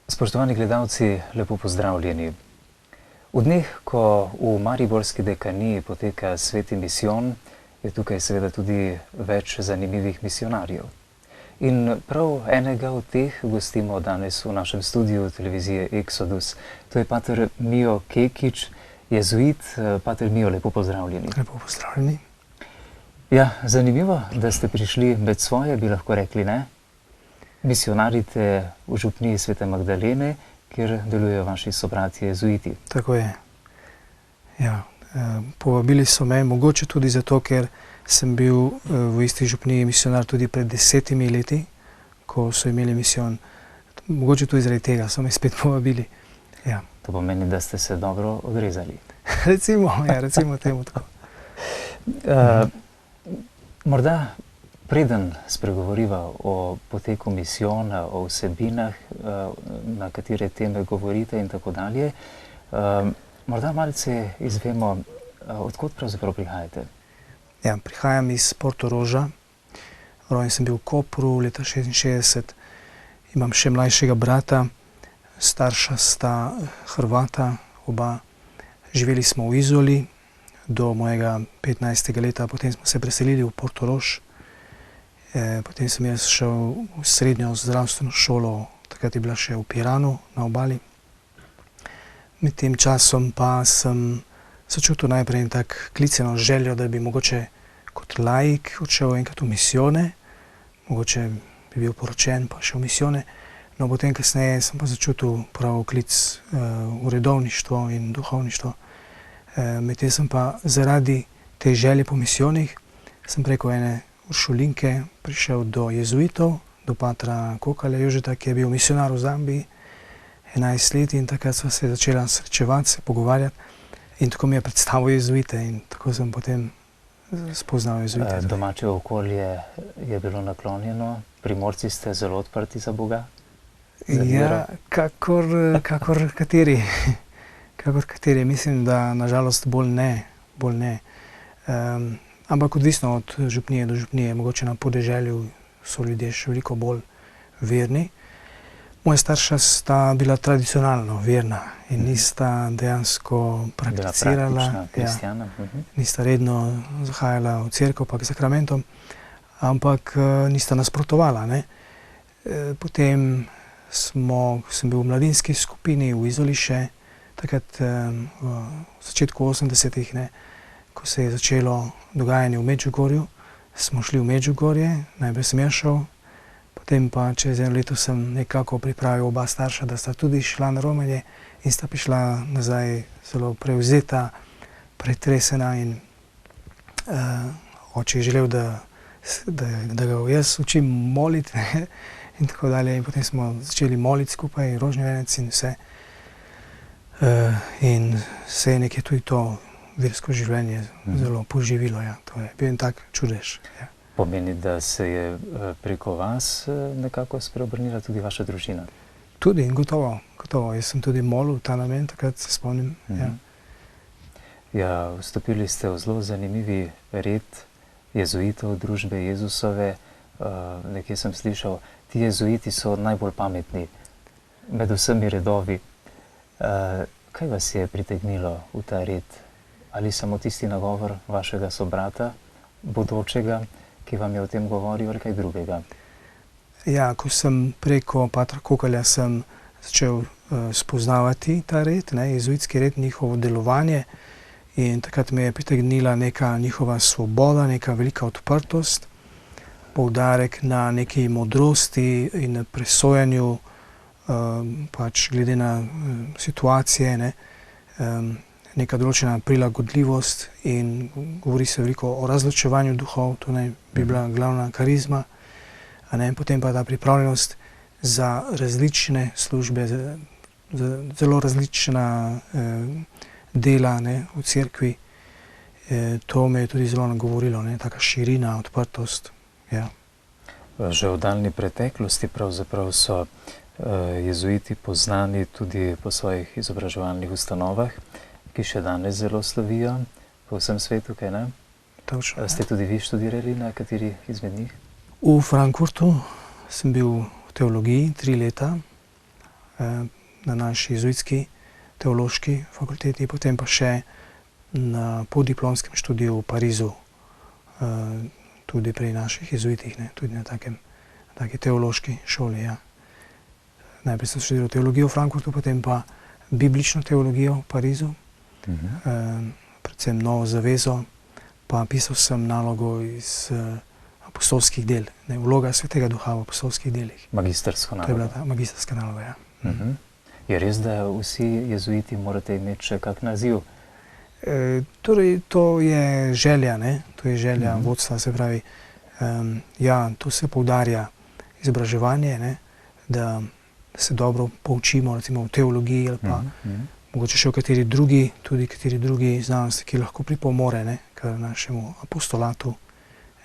Spoštovani gledalci, lepo pozdravljeni. V dneh, ko v mariborski dekaniji poteka sveti misijon, je tukaj seveda tudi več zanimivih misionarjev. In prav enega od teh gostimo danes v našem studiu televizije Exodus. To je pater Mijo Kekič, jezuit. Pater Mijo, lepo pozdravljeni. Lepo pozdravljeni. Ja, zanimivo, da ste prišli med svoje, bi lahko rekli, ne? Misionarite v župniji Svete Magdalene, kjer delujejo vaši sobratje jezuiti. Tako je. Ja, povabili so me, mogoče tudi zato, ker sem bil v isti župniji misionar tudi pred 10 leti, ko so imeli misijon. Mogoče tudi zaradi tega so me spet povabili. Ja. To pomeni, da ste se dobro odrezali. recimo temu tako. Morda preden spregovoriva o poteku misijona, o vsebinah, na katere teme govorite in tako dalje, morda malce izvemo, odkot pravzaprav prihajate? Ja, prihajam iz Portoroža. Rojen sem bil v Kopru leta 1966. Imam še mlajšega brata, starša sta Hrvata, oba. Živeli smo v Izoli do mojega 15. leta, potem smo se preselili v Portorož. Potem sem jaz šel v srednjo zdravstveno šolo, takrat je bila še v Piranu na obali. Med tem časom pa sem začutil najprej tak kliceno željo, da bi mogoče kot laik odšel enkrat v misijone, mogoče bi bil poročen pa šel v misijone. No, potem kasneje sem pa začutil prav klic v redovništvo in duhovništvo. Medtem sem pa zaradi te želje po misijonih sem preko ene uršulinke prišel do jezuitov, do patra Kokalja Jožeta, ki je bil misionar v Zambiji 11 let, in takrat sva se začela srečevati, se pogovarjati in tako mi je predstavil jezuite in tako sem potem spoznal jezuite. Domače okolje je bilo naklonjeno, Primorci ste zelo odprti za Boga? Ja, kakor kateri. Kakor kateri, mislim, da nažalost bolj ne. Ampak odvisno od župnije do župnije, mogoče na podeželju so ljudje še veliko bolj verni. Moja starša sta bila tradicionalno verna in nista dejansko prakticirala. Nista redno zahajala v cerkev pa k sakramentom, ampak nista nasprotovala. Potem sem bil v mladinski skupini v Izoli še, takrat v začetku 80-ih, ko se je začelo dogajanje v Medžugorju, smo šli v Medžugorje, najprej sem jaz šel, potem pa čez eno leto sem nekako pripravil oba starša, da sta tudi šla na romenje in sta prišla nazaj zelo prevzeta, pretresena in oče je želel, da ga jaz učim moliti in tako dalje. In potem smo začeli moliti skupaj, rožni venec in vse. In se je nekje tudi to versko življenje zelo poživilo. Ja. To je bil en tak čudež. Ja. Pomeni, da se je preko vas nekako spreobrnila tudi vaša družina? Tudi, gotovo. Jaz sem tudi molil v ta namen, takrat se spomnim. Ja, vstopili ste v zelo zanimivi red jezuitov družbe Jezusove. Nekje sem slišal, ti jezuiti so najbolj pametni med vsemi redovi. Kaj vas je pritegnilo v ta red? Ali samo tisti nagovor vašega sobrata, bodočega, ki vam je o tem govoril, ali kaj drugega? Ja, ko sem preko patra Kokalja sem začel spoznavati ta red, jezuitski red, njihovo delovanje, in takrat me je pritegnila neka njihova svoboda, neka velika odprtost, poudarek na neki modrosti in presojanju, pač glede na situacije, neka določena prilagodljivost, in govori se veliko o razločevanju duhov, to naj bi bila glavna karizma, potem pa ta pripravljenost za različne službe, za zelo različna dela v cerkvi. To me je tudi zelo nagovorilo, taka širina, odprtost. Ja. Že v daljni preteklosti pravzaprav so jezuiti poznani tudi po svojih izobraževalnih ustanovah, ki še danes zelo slovijo po vsem svetu, kaj ne? Točno. Ste tudi vi študirali na kateri izmed njih? V Frankfurtu sem bil v teologiji 3 leta, na naši jezuitski teološki fakulteti, potem pa še na podiplomskem študiju v Parizu, tudi pri naših jezuitih, ne, tudi na taki teološki šoli. Ja. Najprej sem študiral teologijo v Frankfurtu, potem pa biblično teologijo v Parizu, predvsem Novo zavezo, pa pisal sem nalogo iz apostolskih del, ne, vloga Svetega Duha v apostolskih delih. Magistersko nalogo. To je bila ta magisterska naloga, ja. Je res, da vsi jezuiti morate imeti še kak naziv? Torej, to je želja, ne? To je želja vodstva, se pravi, ja, to se poudarja izobraževanje, ne? Da se dobro poučimo, recimo v teologiji ali pa mogoče še v kateri drugi znanosti, ki lahko pripomore, ne, k našemu apostolatu.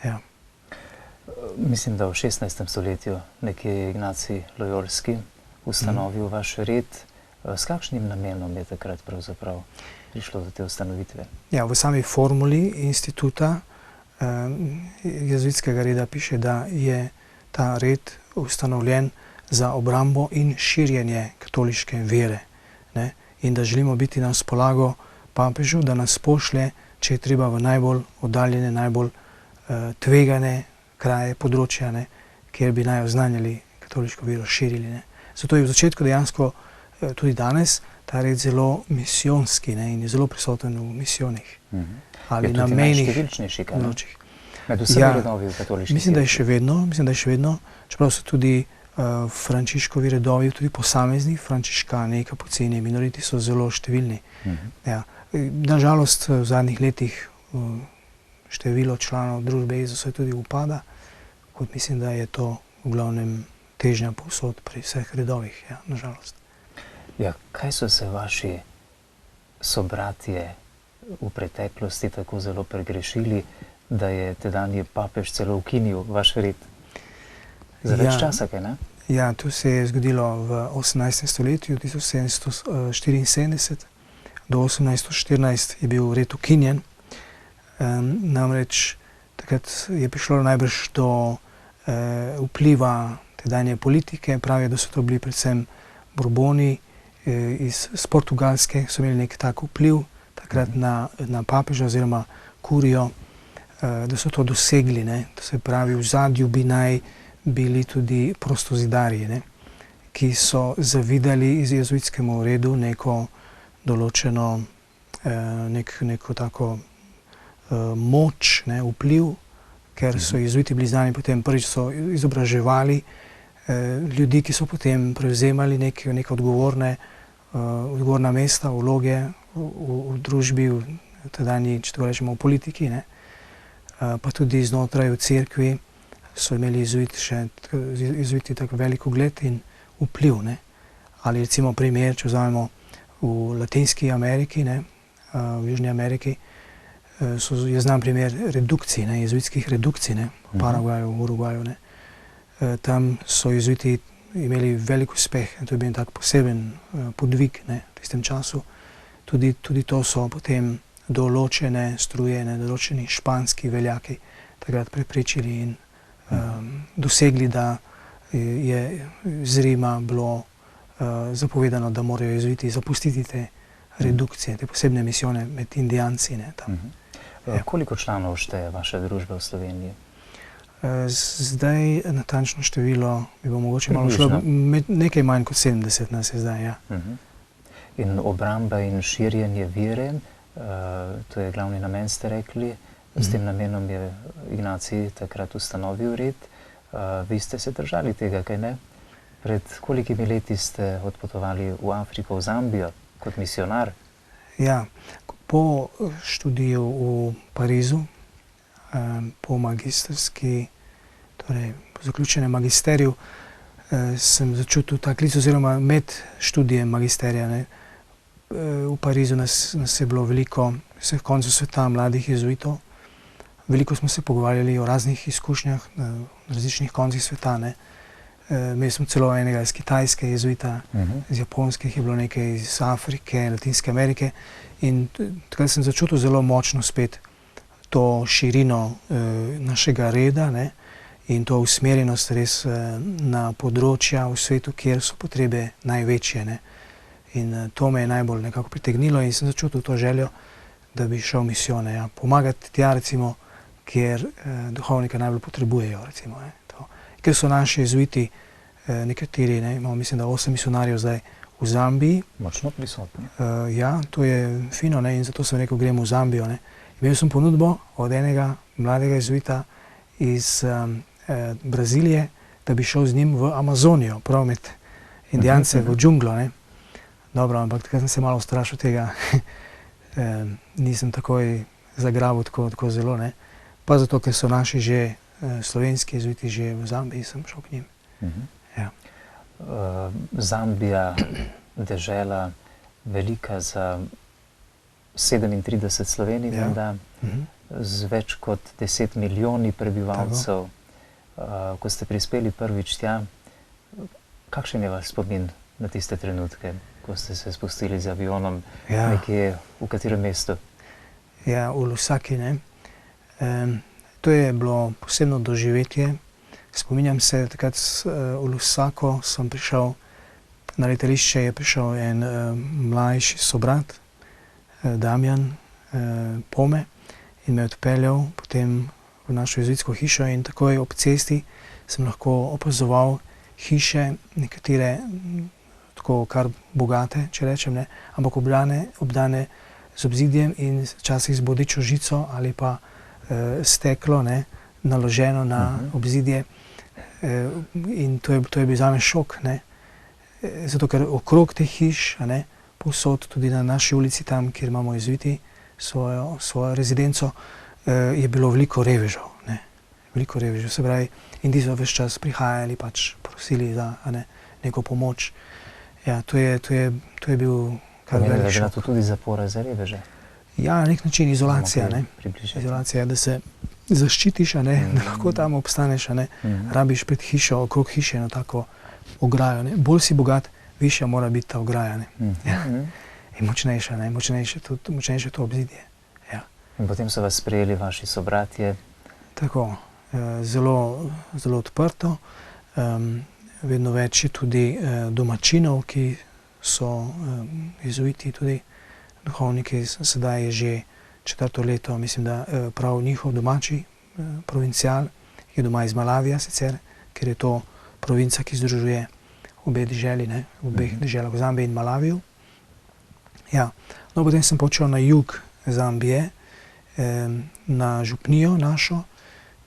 Ja. Mislim, da v 16. stoletju nekje Ignacij Lojolski ustanovil vaš red. S kakšnim namenom je takrat pravzaprav prišlo do te ustanovitve? Ja, v sami formuli instituta jezuitskega reda piše, da je ta red ustanovljen za obrambo in širjenje katoliške vere, ne? In da želimo biti na razpolago papežu, da nas pošlje, če je treba, v najbolj oddaljene, najbolj tvegane kraje, področja, ne? Kjer bi naj oznanjali katoliško vero, širili. Ne? Zato je v začetku dejansko tudi danes ta red zelo misijonski, ne? In je zelo prisoten v misijonih. Ali na mejnih področjih. Med vsemi redovi v katoliški mislim, da je še vedno, čeprav so tudi Frančiškovi redovi, tudi posamezni frančiškani, kapucini, minoriti so zelo številni. Ja. Nažalost, v zadnjih letih število članov družbe Jezusa tudi upada, kot mislim, da je to v glavnem težnja povsod pri vseh redovih, ja, nažalost. Ja, kaj so se vaši sobratje v preteklosti tako zelo pregrešili, da je tedanji papež celo ukinil vaš red? Za več časa, kaj ne? Ja, to se je zgodilo v 18. stoletju, 1774 do 1814 je bil red ukinjen. Namreč takrat je prišlo najbrž do vpliva tedanje politike. Pravijo, da so to bili predvsem Borboni iz Portugalske, so imeli nek tak vpliv takrat na papeža oziroma kurijo, da so to dosegli, ne? To se pravi, v zadju bi naj bili tudi prostozidarji, ne? Ki so zavidali iz jezuitskemu redu neko določeno, neko tako moč, ne, vpliv, ker so jezuiti bili znani, potem prvič so izobraževali ljudi, ki so potem prevzemali neke odgovorna mesta, vloge v družbi, v tedanji, če tako rečemo, v politiki, ne? Pa tudi znotraj v cerkvi so imeli jezuiti tako velik ugled in vpliv, ne? Ali recimo primer, če vzamemo v Latinski Ameriki, ne? V Južni Ameriki, je znan primer redukcij, ne? Jezuitskih redukcij, ne? V Paragvaju, v Urugvaju, ne? Tam so jezuiti imeli velik uspeh, to je bil tak poseben podvig, ne? V tistem času. Tudi to so potem določene struje, določeni španski veljaki takrat preprečili in dosegli, da je z Rima bilo zapovedano, da morajo jezuiti zapustiti te redukcije, te posebne misijone med Indijanci. Koliko članov šteje vaša družba v Sloveniji? Zdaj natančno število bi bo mogoče malo šlo, nekaj manj kot 70 nas je zdaj, ja. In obramba in širjenje vere, to je glavni namen, ste rekli. S tem namenom je Ignacij takrat ustanovil red. Vi ste se držali tega, kaj ne? Pred kolikimi leti ste odpotovali v Afriko, v Zambijo, kot misionar? Ja, po študiju v Parizu, po magisterski, torej po zaključenem magisteriju, sem začutil ta klic, oziroma med študijem magisterija, ne? V Parizu nas je bilo veliko, vseh koncev sveta, mladih jezuitov. Veliko smo se pogovarjali o raznih izkušnjah na različnih koncih sveta, ne. Imeli smo celo enega iz Kitajske jezuita, iz Japonske, je bilo nekaj iz Afrike, Latinske Amerike. In takrat sem začutil zelo močno spet to širino našega reda, ne. in to usmerjenost res na področja v svetu, kjer so potrebe največje, ne. In to me je najbolj nekako pritegnilo in sem začutil to željo, da bi šel v misijone, ja. Pomagati tja, recimo, kjer duhovnika najbolj potrebujejo, recimo, ne, to. Ker so naši jezuiti, nekateri, ne, imamo mislim, da 8 misionarjev zdaj v Zambiji. Močno prisotni. Ja, to je fino, ne, in zato sem rekel, gremo v Zambijo, ne. Imel sem ponudbo od enega mladega jezuita iz Brazilije, da bi šel z njim v Amazonijo, prav med Indijance v džunglo, ne. Dobro, ampak takrat sem se malo ustrašil tega, nisem takoj zagrabil tako zelo, ne. Pa zato, ker so naši že, slovenski jezuiti že v Zambiji, sem šel k njim. Ja. Zambija, dežela velika za 37 Slovenij, menda, z več kot 10 milijoni prebivalcev. Ko ste prispeli prvič tja, kakšen je vaš spomin na tiste trenutke, ko ste se spustili z avionom, nekje v katerem mestu? Ja, v Lusaki, ne. To je bilo posebno doživetje. Spominjam se, takrat v Lusako sem prišel, na letališče je prišel en mlajši sobrat, Damjan Pome, in me odpeljal potem v našo jezuitsko hišo in takoj ob cesti sem lahko opazoval hiše, nekatere tako kar bogate, če rečem, ne, ampak obdane z obzidjem in včasih z bodečo žico ali pa steklo, ne, naloženo na obzidje. In to je bil zame šok, ne. Zato, ker okrog teh hiš, a ne, povsod, tudi na naši ulici tam, kjer imamo jezuiti svojo rezidenco, je bilo veliko revežev, ne. Veliko revežev, se pravi, in ti so ves čas prihajali, pač prosili za, a ne, neko pomoč. Ja, to je bil kar velik šok. Pomeni, da je bila to tudi zapora za reveže? Ja, na nek način izolacija, ne. Izolacija, da se zaščitiš, a ne, da lahko tam obstaneš, a ne. Rabiš pred hišo, okrog hiše eno tako ograjo, ne. Bolj si bogat, višja mora biti ta ograja, ne. In močnejša, ne, močnejše to obzidje. Ja. In potem so vas sprejeli vaši sobratje? Tako, zelo odprto. Vedno več je tudi domačinov, ki so jezuiti, tudi duhovniki. Sedaj je že 4. leto, mislim, da prav njihov domači provincial je doma iz Malavija sicer, ker je to provinca, ki združuje obe deželi, ne, v obeh deželah, v Zambiji in Malaviju. Ja, no, potem sem počel na jug Zambije, na župnijo našo,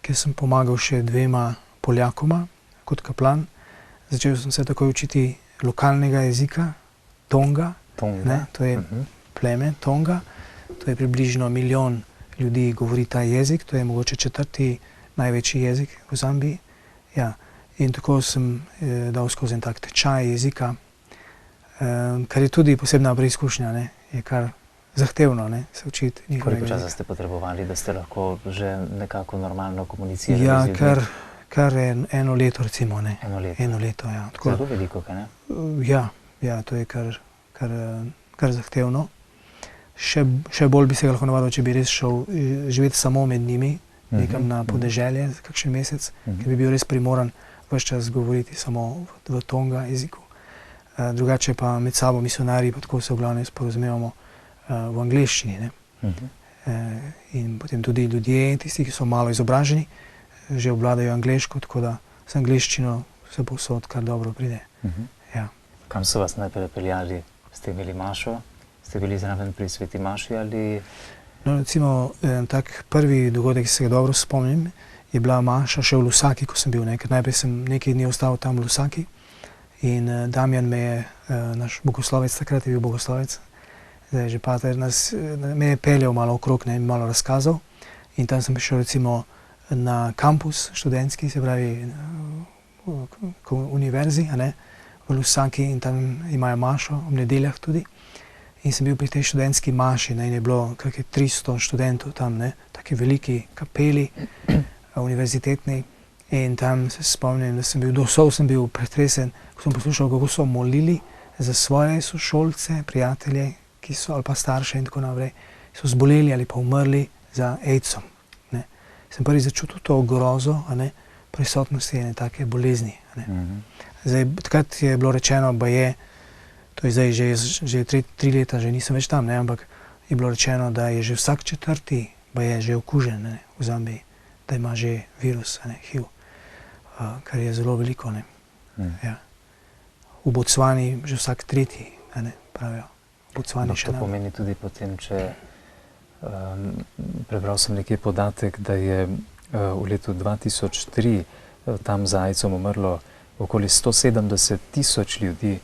kjer sem pomagal še 2 Poljakoma kot kaplan. Začel sem se takoj učiti lokalnega jezika, Tonga, ne, to je pleme Tonga. To je približno 1 milijon ljudi govori ta jezik, to je mogoče 4. največji jezik v Zambiji. Ja, in tako sem dal skozi en tak tečaj jezika, kar je tudi posebna preizkušnja, ne, je kar zahtevno, ne, se učiti njihovega jezika. Koliko časa ste potrebovali, da ste lahko že nekako normalno komunicirali? Ja, kar 1 leto recimo, ne. 1 leto, ja. Zelo veliko, kaj ne? Ja, to je kar zahtevno. Še bolj bi se ga lahko navadil, če bi res šel živeti samo med njimi, nekam na podeželje, kakšen mesec, ker bi bil res primoran ves čas govoriti samo v Tonga jeziku. Drugače pa med sabo misionarji, pa tako se v glavnem sporazumevamo v angleščini, ne. In potem tudi ljudje, tisti, ki so malo izobraženi, že obvladajo angleško, tako da z angleščino se povsod kar dobro pride. Ja. Kam so vas najprej peljali? Ste imeli mašo? Ste bili zraven pri sveti maši ali? No, recimo, tak prvi dogodek, ki se ga dobro spomnim, je bila maša še v Lusaki, ko sem bil, ne, ker najprej sem nekaj dni ostal tam v Lusaki in Damjan me je, naš bogoslovec, takrat je bil bogoslovec, zdaj je že pater, me je peljal malo okrog, ne, malo razkazal in tam sem prišel recimo na kampus študentski, se pravi univerzi, a ne, v Lusaki in tam imajo mašo, ob nedeljah tudi. In sem bil pri tej študentski maši, ne, in je bilo kakih 300 študentov tam, ne, taki veliki kapeli univerzitetni. In tam se spomnim, da sem bil, do sol sem bil pretresen, ko sem poslušal, kako so molili za svoje sošolce, prijatelje, ki so, ali pa starše in tako naprej, so zboleli ali pa umrli za AIDS-om, ne. Sem prvi začutil to grozo, a ne, prisotnosti ene take bolezni. Ne. Zdaj, takrat je bilo rečeno, to je zdaj že 3 leta, že nisem več tam, ne, ampak je bilo rečeno, da je že vsak 4. že okužen, ne, v Zambiji, da ima že virus, ne, HIV, kar je zelo veliko. Ne. Ja. V Botswani že vsak 3. Ne, pravijo. No, to pomeni tudi potem, če prebral sem nekaj podatek, da je v letu 2003 tam za AIDS-om umrlo okoli 170.000 ljudi,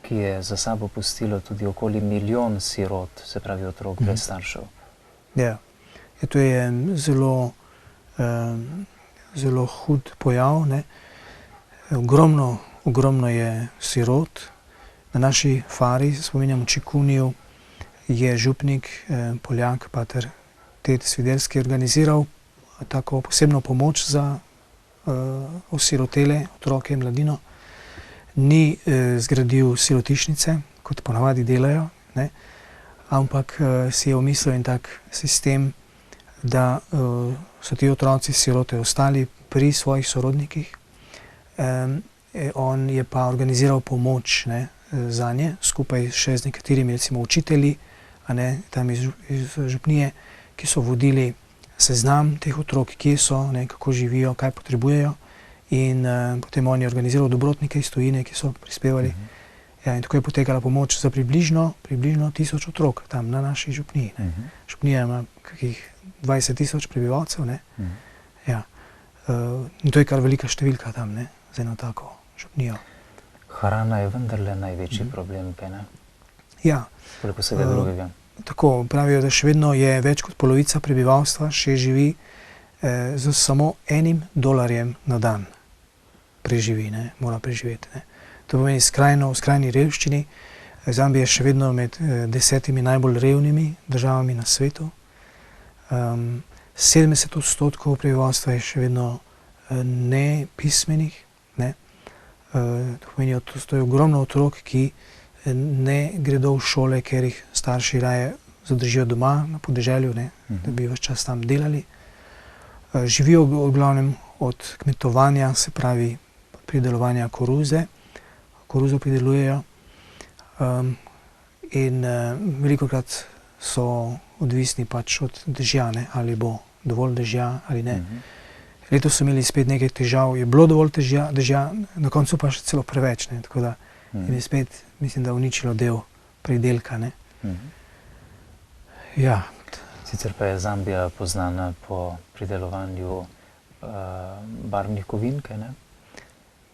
ki je za sabo pustilo tudi okoli 1 milijon sirot, se pravi otrok brez staršev. Ja, to je zelo hud pojav, ne. Ogromno je sirot. Na naši fari, spominjam v Čikuniju, je župnik, Poljak, pater Ted Sviderski, organiziral tako posebno pomoč za osirotele otroke in mladino. Ni zgradil sirotišnice, kot ponavadi delajo, ne, ampak si je omislil en tak sistem, da so ti otroci sirote ostali pri svojih sorodnikih. On je pa organiziral pomoč, ne, zanje, skupaj še z nekaterimi, recimo učitelji, a ne, tam iz župnije, ki so vodili seznam teh otrok, kje so, ne, kako živijo, kaj potrebujejo. In potem on je organiziral dobrotnike iz tujine, ki so prispevali. Ja, in tako je potekala pomoč za približno 1000 otrok tam na naši župniji. Župnija ima kakih 20.000 prebivalcev, ne. Ja. In to je kar velika številka tam, ne, za eno tako župnijo. Hrana je vendarle največji problem, kaj ne? Ja. Koliko vsega drugega. Tako, pravijo, da še vedno je več kot polovica prebivalstva še živi z samo $1 na dan. Preživi, ne, mora preživeti, ne. To pomeni v skrajni revščini. Zambija je še vedno med 10 najbolj revnimi državami na svetu. 70% prebivalstva je še vedno nepismenih, ne. To pomeni, to je ogromno otrok, ki ne gredo v šole, ker jih starši raje zadržijo doma na podeželju, ne, da bi ves čas tam delali. Živijo v glavnem od kmetovanja, se pravi pridelovanja koruze. Koruzo pridelujejo in velikokrat so odvisni pač od dežja, ne, ali bo dovolj dežja ali ne. Letos so imeli spet nekaj težav, je bilo dovolj dežja, na koncu pa še celo preveč, ne, tako da je spet, mislim, da uničilo del pridelka, ne. Ja. Sicer pa je Zambija poznana po pridelovanju barvnih kovin, kaj ne?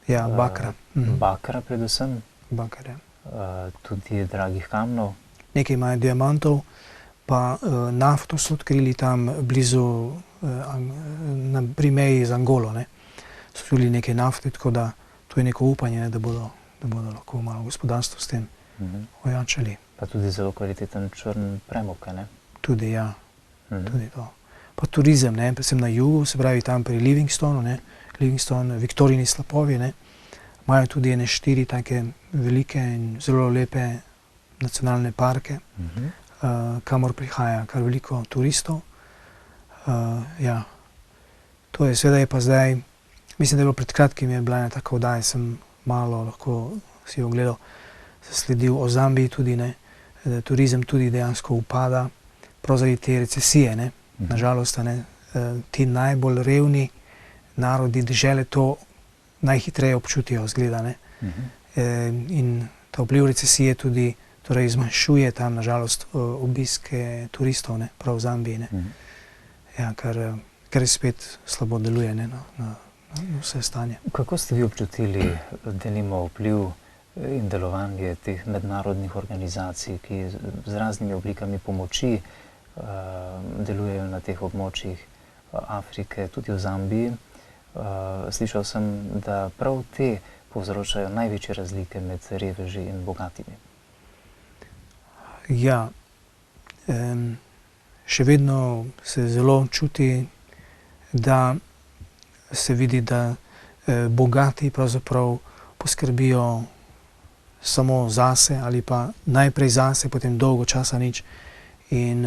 Ja, bakra. Bakra predvsem. Bakar, ja. Tudi dragih kamnov. Nekaj imajo diamantov, pa nafto so odkrili tam blizu, pri meji z Angolo, ne. So tudi nekaj nafte, tako da to je neko upanje, da bodo lahko malo gospodarstvo s tem ojačali. Pa tudi zelo kvaliteten črn premog, kaj ne? Tudi, ja. Tudi to. Pa turizem, ne, predvsem na jugu, se pravi tam pri Livingstonu, ne. Livingstone, Viktorijini slapovi, ne. Imajo tudi ene 4 take velike in zelo lepe nacionalne parke, kamor prihaja kar veliko turistov. Ja. To je, seveda je pa zdaj, mislim, da je bilo pred kratkim je bila ena taka oddaja, sem malo lahko si jo ogledal, sledil o Zambiji tudi, ne, da turizem tudi dejansko upada, prav zaradi te recesije, ne. Nažalost, ne, ti najbolj revni narodi dežele to najhitreje občutijo, zgleda, ne. In ta vpliv recesije tudi torej zmanjšuje tam, nažalost, obiske turistov, ne, prav v Zambiji, ne. Ja, kar spet slabo deluje, ne, na vse stanje. Kako ste vi občutili, denimo, vpliv in delovanje teh mednarodnih organizacij, ki z raznimi oblikami pomoči delujejo na teh območjih Afrike, tudi v Zambiji? Slišal sem, da prav te povzročajo največje razlike med reveži in bogatimi. Ja, še vedno se zelo čuti, da se vidi, da bogati pravzaprav poskrbijo samo zase ali pa najprej zase, potem dolgo časa nič in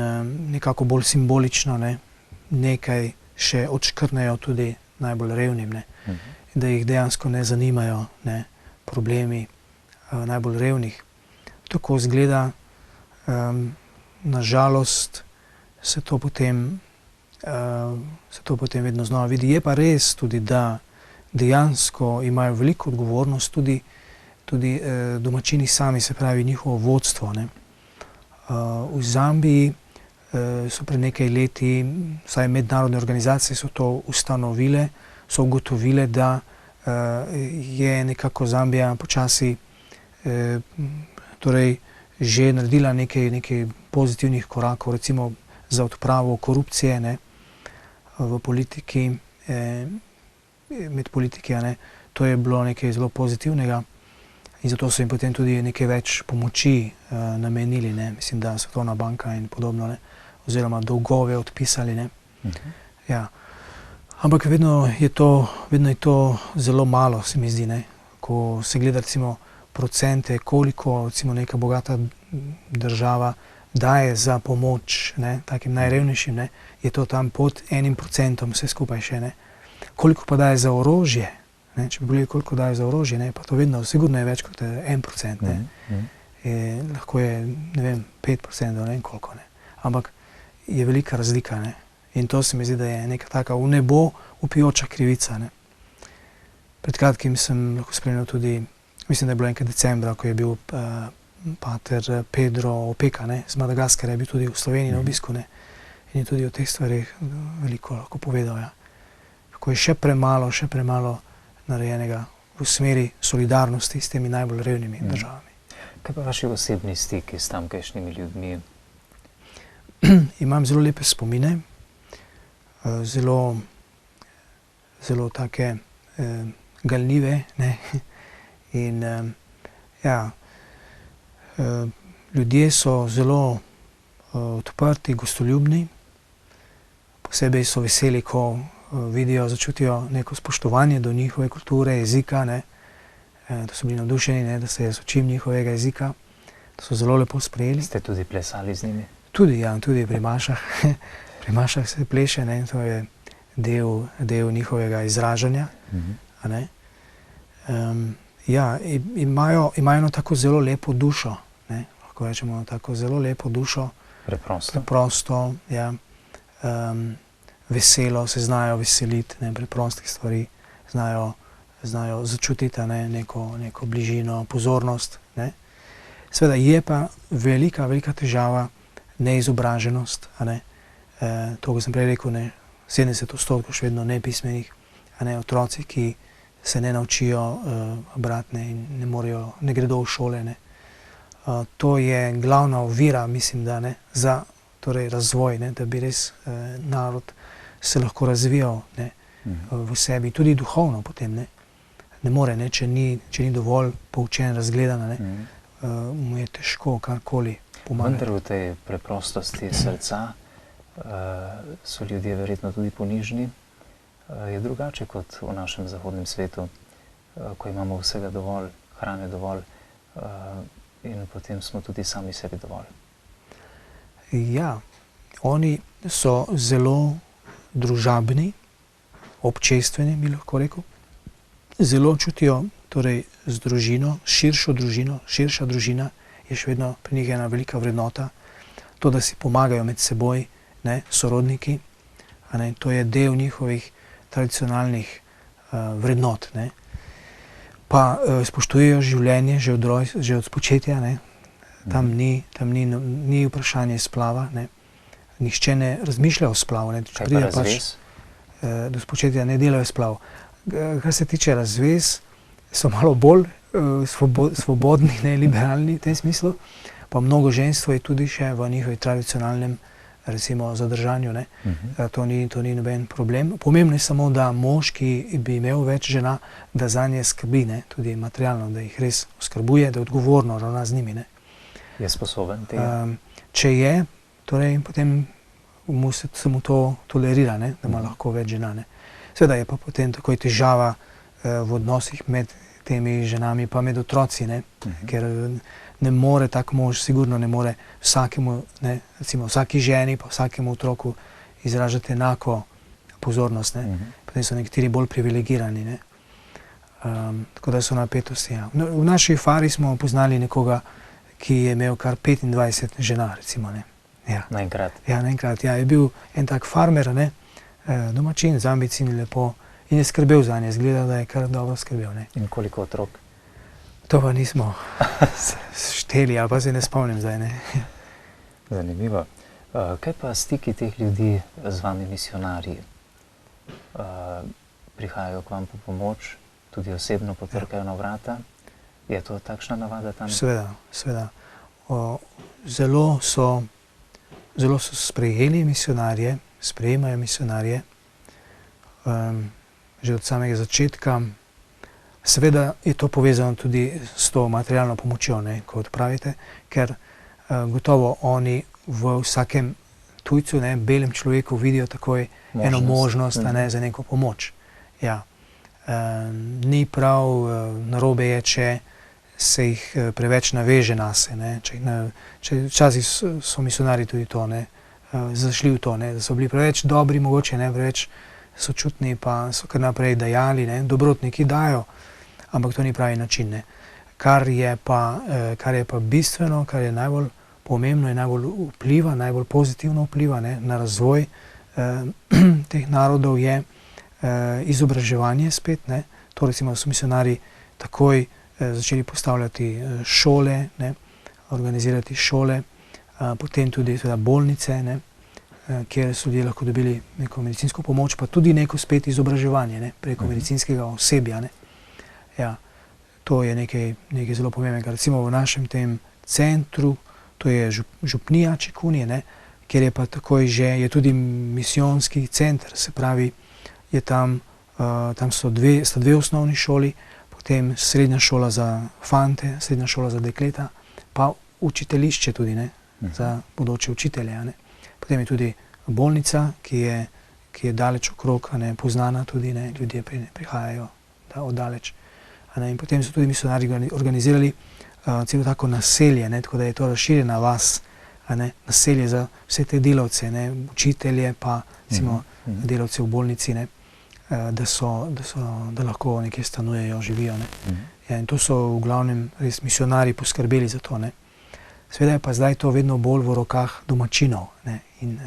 nekako bolj simbolično, ne, nekaj še odškrnejo tudi najbolj revnim, ne. Da jih dejansko ne zanimajo, ne, problemi najbolj revnih. Tako izgleda, nažalost se to potem vedno znova vidi. Je pa res tudi, da dejansko imajo veliko odgovornost tudi domačini sami, se pravi njihovo vodstvo, ne. V Zambiji so pred nekaj leti, vsaj mednarodne organizacije so to ustanovile, so ugotovile, da je nekako Zambija počasi torej že naredila nekaj pozitivnih korakov, recimo za odpravo korupcije, ne, v politiki, med politiki, ne. To je bilo nekaj zelo pozitivnega in zato so jim potem tudi nekaj več pomoči namenili, ne. Mislim, da Svetovna banka in podobno, ne, oziroma dolgove odpisali, ne. Ja. Ampak vedno je to zelo malo, se mi zdi, ne. Ko se gleda recimo procente, koliko recimo neka bogata država daje za pomoč, ne, takim najrevnejšim, ne, je to tam pod 1% vse skupaj še, ne. Koliko pa daje za orožje, ne, če bi bili koliko daje za orožje, ne, pa to vedno sigurno je več kot 1%, ne. Lahko je, ne vem, 5%, ne vem koliko, ne. Ampak je velika razlika, ne. In to se mi zdi, da je neka taka v nebo vpijoča krivica, ne. Pred kratkim sem lahko spremljal tudi, mislim, da je bilo enkrat decembra, ko je bil pater Pedro Opeka, ne, z Madagaskarja, je bil tudi v Sloveniji na obisku, ne. In je tudi o teh stvarih veliko lahko povedal, ja. Kako je še premalo narejenega v smeri solidarnosti s temi najbolj revnimi državami. Kaj pa vaši osebni stiki s tamkajšnjimi ljudmi? Imam zelo lepe spomine, zelo take galnive, ne. In ja, ljudje so zelo odprti, gostoljubni, posebej so veseli, ko vidijo, začutijo neko spoštovanje do njihove kulture, jezika, ne. Da so bili navdušeni, ne, da se jaz učim njihovega jezika, da so zelo lepo sprejeli. Ste tudi plesali z njimi? Tudi, ja, tudi pri mašah. Pri mašah se pleše, ne, to je del njihovega izražanja, a ne. Ja, imajo eno tako zelo lepo dušo, ne, lahko rečemo tako zelo lepo dušo. Preprosto, ja. Veselo se znajo veseliti, ne, preprostih stvari, znajo začutiti, ne, neko bližino, pozornost, ne. Seveda je pa velika težava neizobraženost, a ne. To, ko sem prej rekel, ne, 70% še vedno nepismenih, a ne, otroci, ki se ne naučijo brati, ne, in ne gredo v šole, ne. To je glavna ovira, mislim, da, ne, za torej razvoj, ne, da bi res narod se lahko razvijal, ne, v sebi, tudi duhovno potem, ne. Ne more, ne, če ni dovolj poučen, razgledan, ne, mu je težko karkoli pomagati. Vendar v tej preprostosti srca so ljudje verjetno tudi ponižni. Je drugače kot v našem zahodnem svetu, ko imamo vsega dovolj, hrane dovolj in potem smo tudi sami sebi dovolj. Ja, oni so zelo družabni, občestveni, bi lahko rekel. Zelo čutijo torej z družino, širša družina je še vedno pri njih ena velika vrednota. To, da si pomagajo med seboj, ne, sorodniki, a ne, to je del njihovih tradicionalnih vrednot, ne. Pa spoštujejo življenje že od spočetja, ne. Tam ni vprašanje splava, ne. Nihče ne razmišlja o splavu, ne. Kaj pa razvez? Do spočetja ne delajo splav. Kar se tiče razvez, so malo bolj svobodni, ne, liberalni v tem smislu, pa mnogoženstvo je tudi še v njihovem tradicionalnem, recimo, zadržanju, ne. To ni noben problem. Pomembno je samo, da mož, ki bi imel več žena, da zanje skrbi, ne, tudi materialno, da jih res oskrbuje, da odgovorno ravna z njimi, ne. Je sposoben tega? Če je, torej potem se mu to tolerira, ne, da ima lahko več žena, ne. Seveda je pa potem takoj težava v odnosih med temi ženami pa med otroci, ne, ker ne more tak mož, sigurno ne more vsakemu, ne, recimo vsaki ženi pa vsakemu otroku izražati enako pozornost, ne. potem so nekateri bolj privilegirani, ne. Tako da so napetosti, ja. V naši fari smo poznali nekoga, ki je imel kar 25 žena, recimo, ne. Ja. Naenkrat. Ja, naenkrat, ja. Je bil en tak farmer, ne, domačin, z ambicij lepo in je skrbel za nje, izgleda, da je kar dobro skrbel, ne. In koliko otrok? To pa nismo šteli, ali pa se ne spomnim zdaj, ne. Zanimivo. Kaj pa stiki teh ljudi z vami misionarji? Prihajajo k vam po pomoč, tudi osebno potrkajo na vrata? Je to takšna navada tam? Seveda, seveda. Zelo so sprejeli misionarje, sprejemajo misionarje, že od samega začetka. Seveda je to povezano tudi s to materialno pomočjo, ne, kot pravite, ker gotovo oni v vsakem tujcu, ne, belem človeku vidijo takoj eno možnost, ne, za neko pomoč. Ja. Ni prav, narobe je, če se jih preveč naveže nase, ne. Včasih so misionarji tudi to, ne, zašli v to, ne, da so bili preveč dobri, mogoče ne, preveč sočutni, pa so kar naprej dajali, ne, dobrotniki dajo, ampak to ni pravi način, ne. Kar je pa bistveno, kar je najbolj pomembno in najbolj vpliva, najbolj pozitivno vpliva, ne, na razvoj teh narodov je izobraževanje spet, ne. To recimo so misionarji takoj začeli postavljati šole, ne, organizirati šole, potem tudi seveda bolnice, ne, kjer so ljudje lahko dobili neko medicinsko pomoč, pa tudi neko spet izobraževanje, ne, preko medicinskega osebja, ne. Ja, to je nekaj zelo pomembnega. Recimo v našem tem centru, to je župnija Čikunje, ne, kjer je pa takoj že, je tudi misijonski center, se pravi, je tam sta dve osnovni šoli, potem srednja šola za fante, srednja šola za dekleta, pa učiteljišče tudi, ne, za bodoče učitelje, ne. Potem je tudi bolnica, ki je daleč okrog, ne, poznana tudi, ne, ljudje prihajajo od daleč. In potem so tudi misionarji organizirali celo tako naselje, ne, tako da je to razširjena vas, ne, naselje za vse te delavce, ne, učitelje, pa recimo delavce v bolnici, ne, da lahko nekje stanujejo, živijo, ne. Ja, in to so v glavnem res misionarji poskrbeli za to, ne. Seveda je pa zdaj to vedno bolj v rokah domačinov, ne, in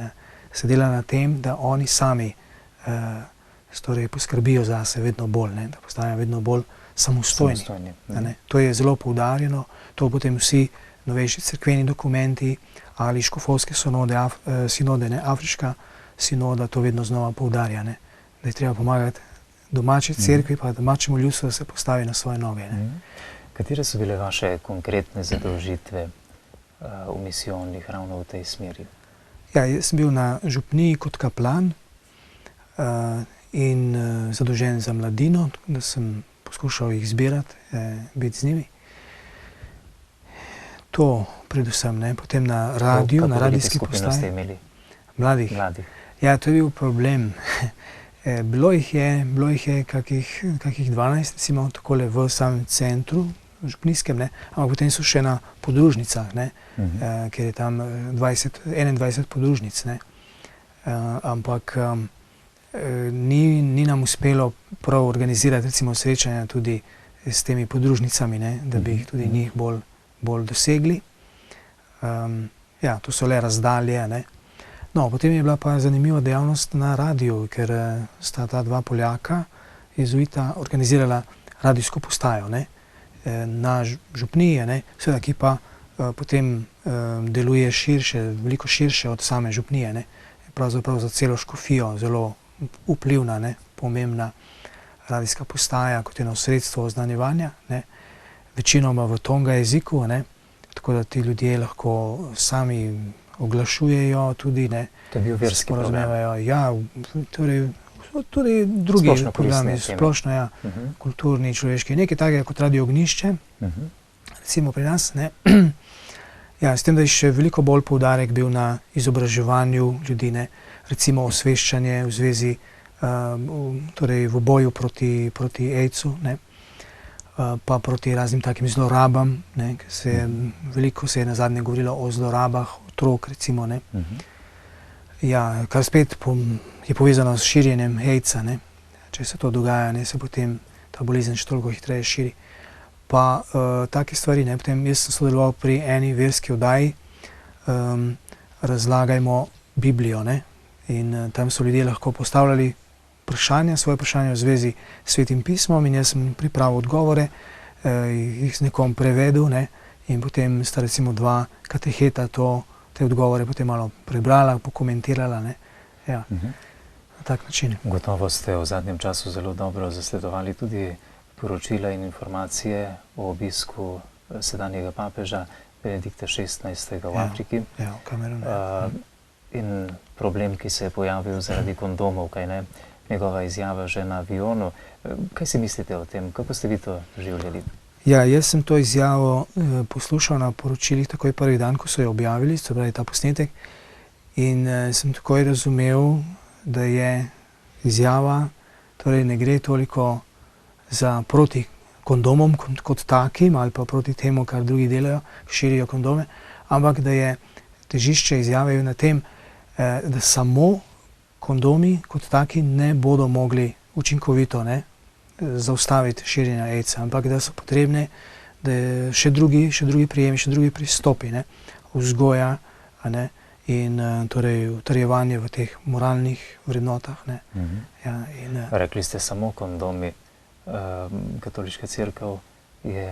se dela na tem, da oni sami torej poskrbijo zase vedno bolj, ne, da postanejo vedno bolj samostojni. Ne. To je zelo poudarjeno, to potem vsi novejši cerkveni dokumenti ali škofovske sinode, ne, afriška sinoda to vedno znova poudarja, ne, da je treba pomagati domači cerkvi pa domačemu ljudstvu, da se postavi na svoje noge. Ne. Katere so bile vaše konkretne zadolžitve v misijonih ravno v tej smeri? Ja, jaz sem bil na župniji kot kaplan in zadolžen za mladino, da sem poskušal jih zbirati, biti z njimi. To predvsem, ne, potem na radiju, na radijski postaji. Kako veliko skupino ste imeli? Mladih? Mladih. Ja, to je bil problem. Bilo jih je kakih 12, recimo, takole v samem centru, župnijskem, ne, ampak potem so še na podružnicah, ne, ker je tam 21 podružnic, ne, ampak ni nam uspelo prav organizirati recimo srečanja tudi s temi podružnicami, ne, da bi jih tudi njih bolj dosegli. Ja, to so le razdalje, ne. No, potem je bila pa zanimiva dejavnost na radiju, ker sta ta dva Poljaka, jezuita, organizirala radijsko postajo, ne, na župniji, ne, seveda, ki pa potem deluje širše, veliko širše od same župnije, ne, pravzaprav za celo škofijo zelo vplivna, ne, pomembna radijska postaja kot eno sredstvo oznanjevanja, ne, večinoma v tonga jeziku, ne, tako da ti ljudje lahko sami oglašujejo tudi, ne. To je bil verski program. Ja, torej tudi drugi programi, splošno, ja, kulturni, človeški, nekaj takega kot Radio Ognjišče, recimo pri nas, ne. Ja, s tem, da je še veliko bolj poudarek bil na izobraževanju ljudi, ne, recimo osveščanje v zvezi, torej v boju proti AIDS-u, ne, pa proti raznim takim zlorabam, ne, ker veliko se je nazadnje govorilo o zlorabah otrok, recimo, ne. Ja, kar spet je povezano s širjenjem AIDS-a, ne, če se to dogaja, ne, se potem ta bolezen še toliko hitreje širi. Pa take stvari, ne, potem jaz sem sodeloval pri eni verski oddaji, razlagajmo Biblijo, ne, in tam so ljudje lahko postavljali svoje vprašanja v zvezi s Svetim pismom in jaz sem pripravil odgovore, jih z nekom prevedel, ne, in potem sta recimo dva kateheta te odgovore potem malo prebrala, pokomentirala, ne, ja, na tak način. Gotovo ste v zadnjem času zelo dobro zasledovali tudi poročila in informacije o obisku sedanjega papeža Benedikta XVI. V Afriki. Ja, v Kamerunu. In problem, ki se je pojavil zaradi kondomov, kaj ne, njegova izjava že na avionu. Kaj si mislite o tem? Kako ste vi to življali? Ja, jaz sem to izjavo poslušal na poročilih takoj prvi dan, ko so jo objavili, se pravi ta posnetek, in sem takoj razumel, da je izjava, torej ne gre toliko za proti kondomom kot takim ali pa proti temu, kar drugi delajo, širijo kondome, ampak da je težišče izjave na tem, da samo kondomi kot taki ne bodo mogli učinkovito, ne, zaustaviti širjenja AIDS-a, ampak da so potrebne še drugi prijemi, še drugi pristopi, ne, vzgoja, ne, in torej utrjevanje v teh moralnih vrednotah. Ne. Ja, rekli ste samo kondomi. Katoliška cerkev je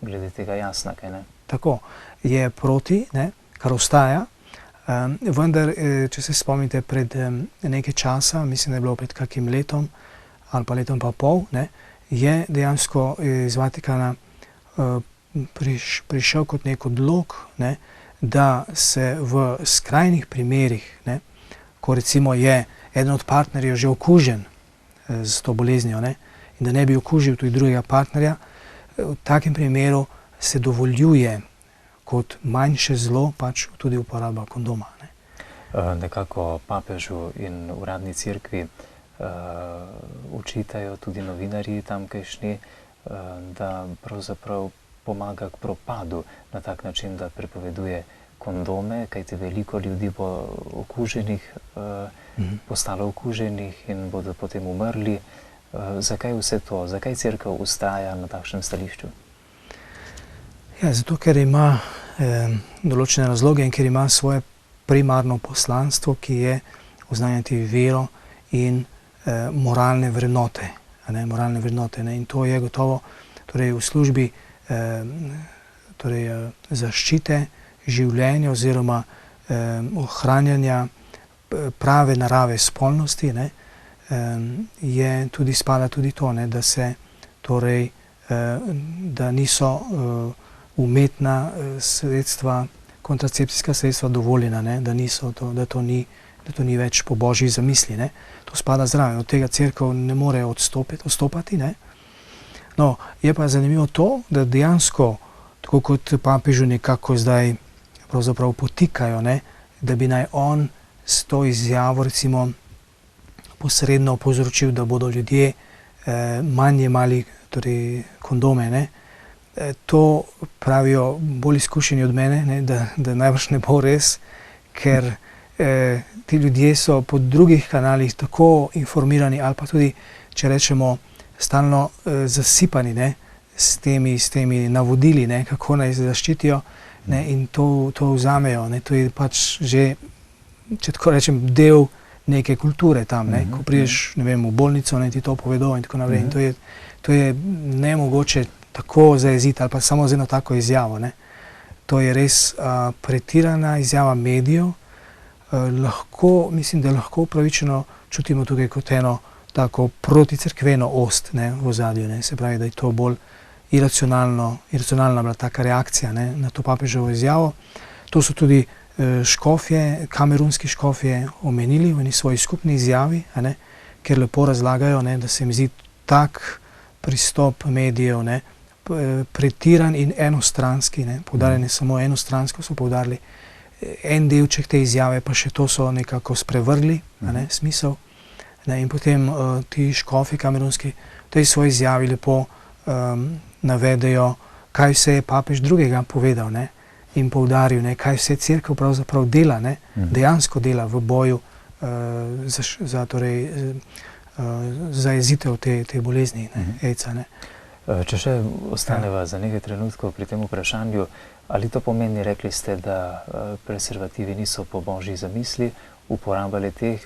glede tega jasna, kaj ne? Tako, je proti, ne, kar ostaja, vendar, če se spomnite, pred nekaj časa, mislim, da je bilo pred kakim letom ali pa letom pa pol, ne, je dejansko iz Vatikana prišel kot nek odlok, ne, da se v skrajnih primerih, ne, ko recimo je eden od partnerjev že okužen z to boleznijo, ne, in da ne bi okužil tudi drugega partnerja, v takem primeru se dovoljuje kot manjše zlo pač tudi uporaba kondoma. Ne. Nekako papežu in uradni cerkvi očitajo tudi novinarji tamkajšnji, da pravzaprav pomaga k propadu na tak način, da prepoveduje kondome, kajti veliko ljudi bo okuženih, postalo okuženih in bodo potem umrli. Zakaj vse to? Zakaj cerkev ustraja na takšnem stališču? Ja, zato, ker ima določene razloge in ker ima svoje primarno poslanstvo, ki je oznanjati vero in moralne vrednote. Moralne vrednote, ne? In to je gotovo torej v službi zaščite življenja oziroma ohranjanja prave narave spolnosti, ne? Spada tudi to, ne, da se torej, da niso umetna sredstva, kontracepcijska sredstva dovoljena, ne, da to ni več po božji zamisli, ne. To spada zraven, od tega cerkev ne more odstopati, ne. No, je pa zanimivo to, da dejansko, tako kot papežu nekako zdaj pravzaprav potikajo, ne, da bi naj on s to izjavo recimo posredno povzročil, da bodo ljudje manj jemali torej kondome, ne. To pravijo bolj izkušeni od mene, ne, da najbrž ne bo res, ker ti ljudje so po drugih kanalih tako informirani ali pa tudi, če rečemo, stalno zasipani, ne, s temi navodili, ne, kako naj se zaščitijo, ne, in to vzamejo, ne. To je pač že, če tako rečem, del neke kulture tam, ne. Ko prideš, ne vem, v bolnico, ne, ti to povedo in tako naprej. In to je nemogoče tako zajeziti ali pa samo z eno tako izjavo, ne. To je res pretirana izjava medijev. Mislim, da lahko upravičeno čutimo tukaj kot eno tako proticerkveno ost, ne, v ozadju, ne. Se pravi, da je to bolj iracionalna bila taka reakcija, ne, na to papeževo izjavo. To so tudi škofje, kamerunski škofje omenili v eni svoji skupni izjavi, ne, ker lepo razlagajo, ne, da se mi zdi tak pristop medijev, ne, pretiran in enostranski, ne, poudarjeni samo enostransko so poudarili, en delček te izjave pa še to so nekako sprevrgli, ne, smisel, ne, in potem ti škofi kamerunski v tej svoji izjavi lepo navedejo, kaj vse je papež drugega povedal, ne, in poudaril, ne, kaj vse cerkev pravzaprav dela, ne, dejansko dela v boju zajezitev te bolezni, AIDS-a. Ne. Če še ostaneva za nekaj trenutkov pri tem vprašanju, ali to pomeni, rekli ste, da preservativi niso po božji zamisli, uporabljali teh,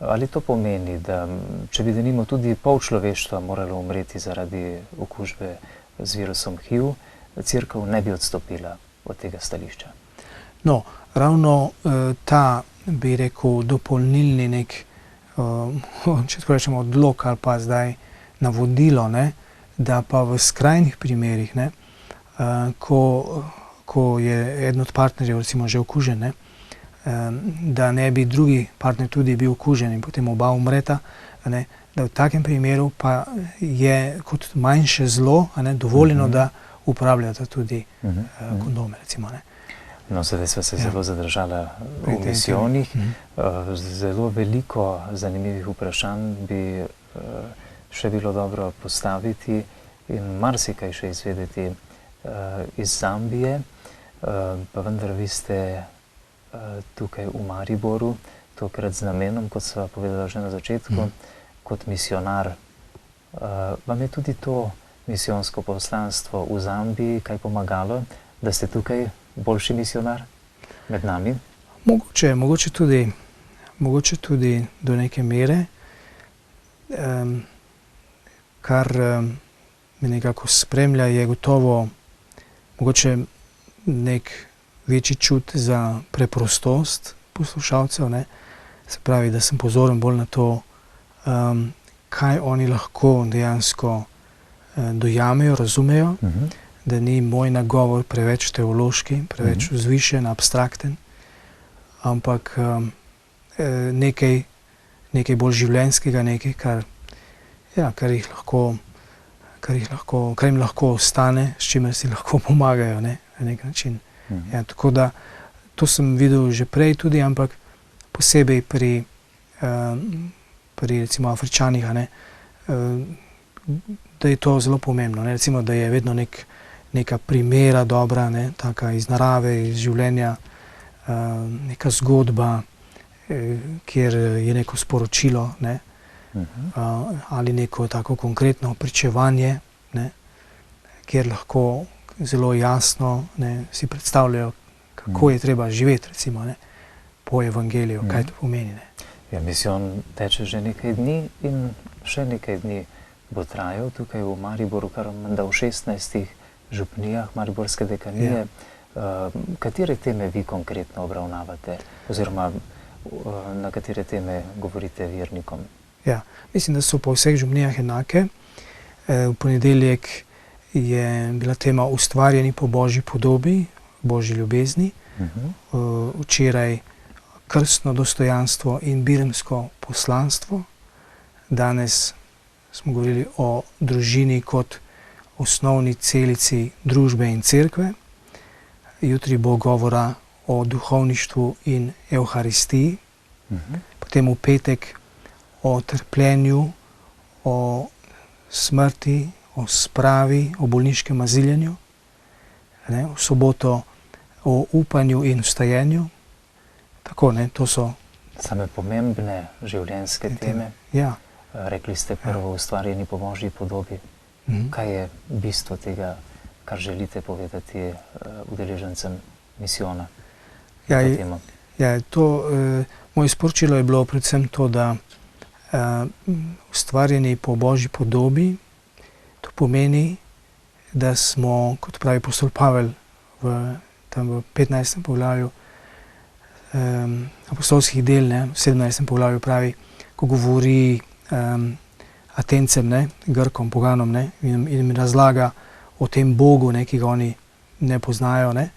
ali to pomeni, da če bi denimo tudi pol človeštva moralo umreti zaradi okužbe z virusom HIV, Cerkev ne bi odstopila od tega stališča? No, ravno ta, bi rekel, dopolnilni nek, če tako rečemo, odlok ali pa zdaj navodilo, ne, da pa v skrajnih primerih, ne, ko je eden od partnerjev recimo že okužen, ne, da ne bi drugi partner tudi bil okužen in potem oba umreta, ne, da v takem primeru pa je kot manjše zlo, ne, dovoljeno, da uporabljata tudi kondome, recimo. Ne. No, sedaj sva se zelo zadržala v misijonih. Zelo veliko zanimivih vprašanj bi še bilo dobro postaviti in marsikaj še izvedeti iz Zambije, pa vendar vi ste tukaj v Mariboru, tokrat z namenom, kot sva povedala že na začetku, kot misionar. Vam je tudi to misijonsko poslanstvo v Zambiji kaj pomagalo, da ste tukaj boljši misionar med nami? Mogoče tudi do neke mere, kar me nekako spremlja, je gotovo mogoče nek večji čut za preprostost poslušalcev, ne? Se pravi, da sem pozoren bolj na to, kaj oni lahko dejansko dojamejo, razumejo, da ni moj nagovor preveč teološki, preveč vzvišen, abstrakten, ampak nekaj bolj življenjskega, nekaj, kar jim lahko ostane, s čimer si lahko pomagajo, ne, na nek način. Ja, tako da to sem videl že prej tudi, ampak posebej pri recimo Afričanih, ne, da je to zelo pomembno, ne, recimo, da je vedno neka primera dobra, ne, taka iz narave, iz življenja, neka zgodba, kjer je neko sporočilo, ne, ali neko tako konkretno pričevanje, ne, kjer lahko zelo jasno, ne, si predstavljajo, kako je treba živeti, recimo, ne, po evangeliju, kaj to pomeni. Ne. Ja, misijon teče že nekaj dni in še nekaj dni bo trajal tukaj v Mariboru, kar menda v 16 župnijah Mariborske dekanije. Katere teme vi konkretno obravnavate oziroma na katere teme govorite vernikom? Ja, mislim, da so po vseh župnijah enake. V ponedeljek je bila tema ustvarjeni po Božji podobi, Božji ljubezni. Včeraj krstno dostojanstvo in birmsko poslanstvo. Danes smo govorili o družini kot osnovni celici družbe in cerkve. Jutri bo govora o duhovništvu in evharistiji. Potem v petek o trpljenju, o smrti, o spravi, o bolniškem maziljenju. V soboto o upanju in vstajenju. Tako, ne, to so same pomembne življenjske teme. Ja. Rekli ste prvo ustvarjeni po Božji podobi. Kaj je bistvo tega, kar želite povedati udeležencem misijona? Moje sporočilo je bilo predvsem to, da ustvarjeni po Božji podobi, to pomeni, da smo, kot pravi apostol Pavel tam v 15. poglavju apostolskih del, ne, v 17. poglavju pravi, ko govori Atencem, ne, Grkom, poganom, ne, in jim razlaga o tem Bogu, ne, ki ga oni ne poznajo, ne,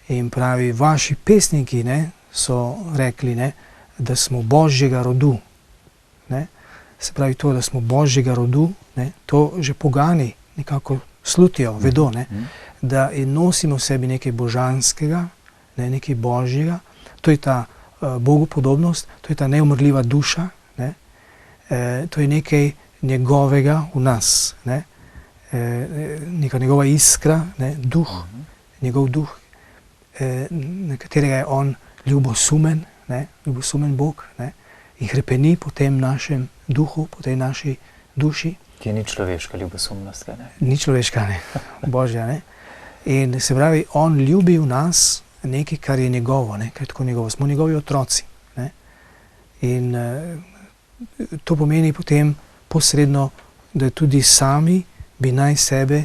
in pravi, vaši pesniki, ne, so rekli, ne, da smo Božjega rodu. Ne. Se pravi to, da smo Božjega rodu, ne, to že pogani nekako slutijo, vedo, ne, da nosimo v sebi nekaj božanskega, ne, nekaj Božjega. To je ta bogopodobnost, to je ta neumrljiva duša, ne, to je nekaj njegovega v nas, ne, neka njegova iskra, ne, duh, njegov duh, na katerega je on ljubosumen, ne, ljubosumen Bog, ne, in hrepeni po tem našem duhu, po tej naši duši. Ki ni človeška ljubosumnost, kaj ne? Ni človeška, ne? Božja, ne? In se pravi, on ljubi v nas nekaj, kar je njegovo, ne? Kar je tako njegovo. Smo njegovi otroci, ne? In to pomeni potem posredno, da tudi sami bi naj sebe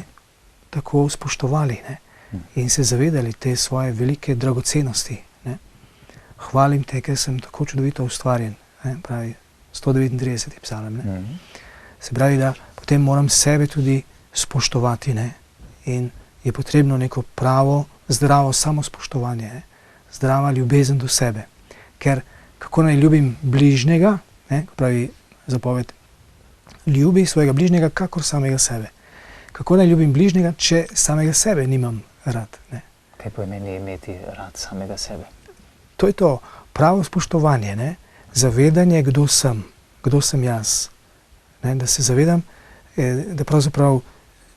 tako spoštovali, ne? In se zavedali te svoje velike dragocenosti, ne? Hvalim te, ker sem tako čudovito ustvarjen, ne? Pravi 139. psalem, ne? Se pravi, da potem moram sebe tudi spoštovati, ne? In je potrebno neko pravo, zdravo samospoštovanje, ne? Zdrava ljubezen do sebe. Ker kako naj ljubim bližnjega, ne? Pravi zapoved, ljubi svojega bližnjega kakor samega sebe. Kako naj ljubim bližnjega, če samega sebe nimam rad, ne? Kaj pomeni imeti rad samega sebe? To je to pravo spoštovanje, ne? Zavedanje, kdo sem jaz. Ne? Da se zavedam, da pravzaprav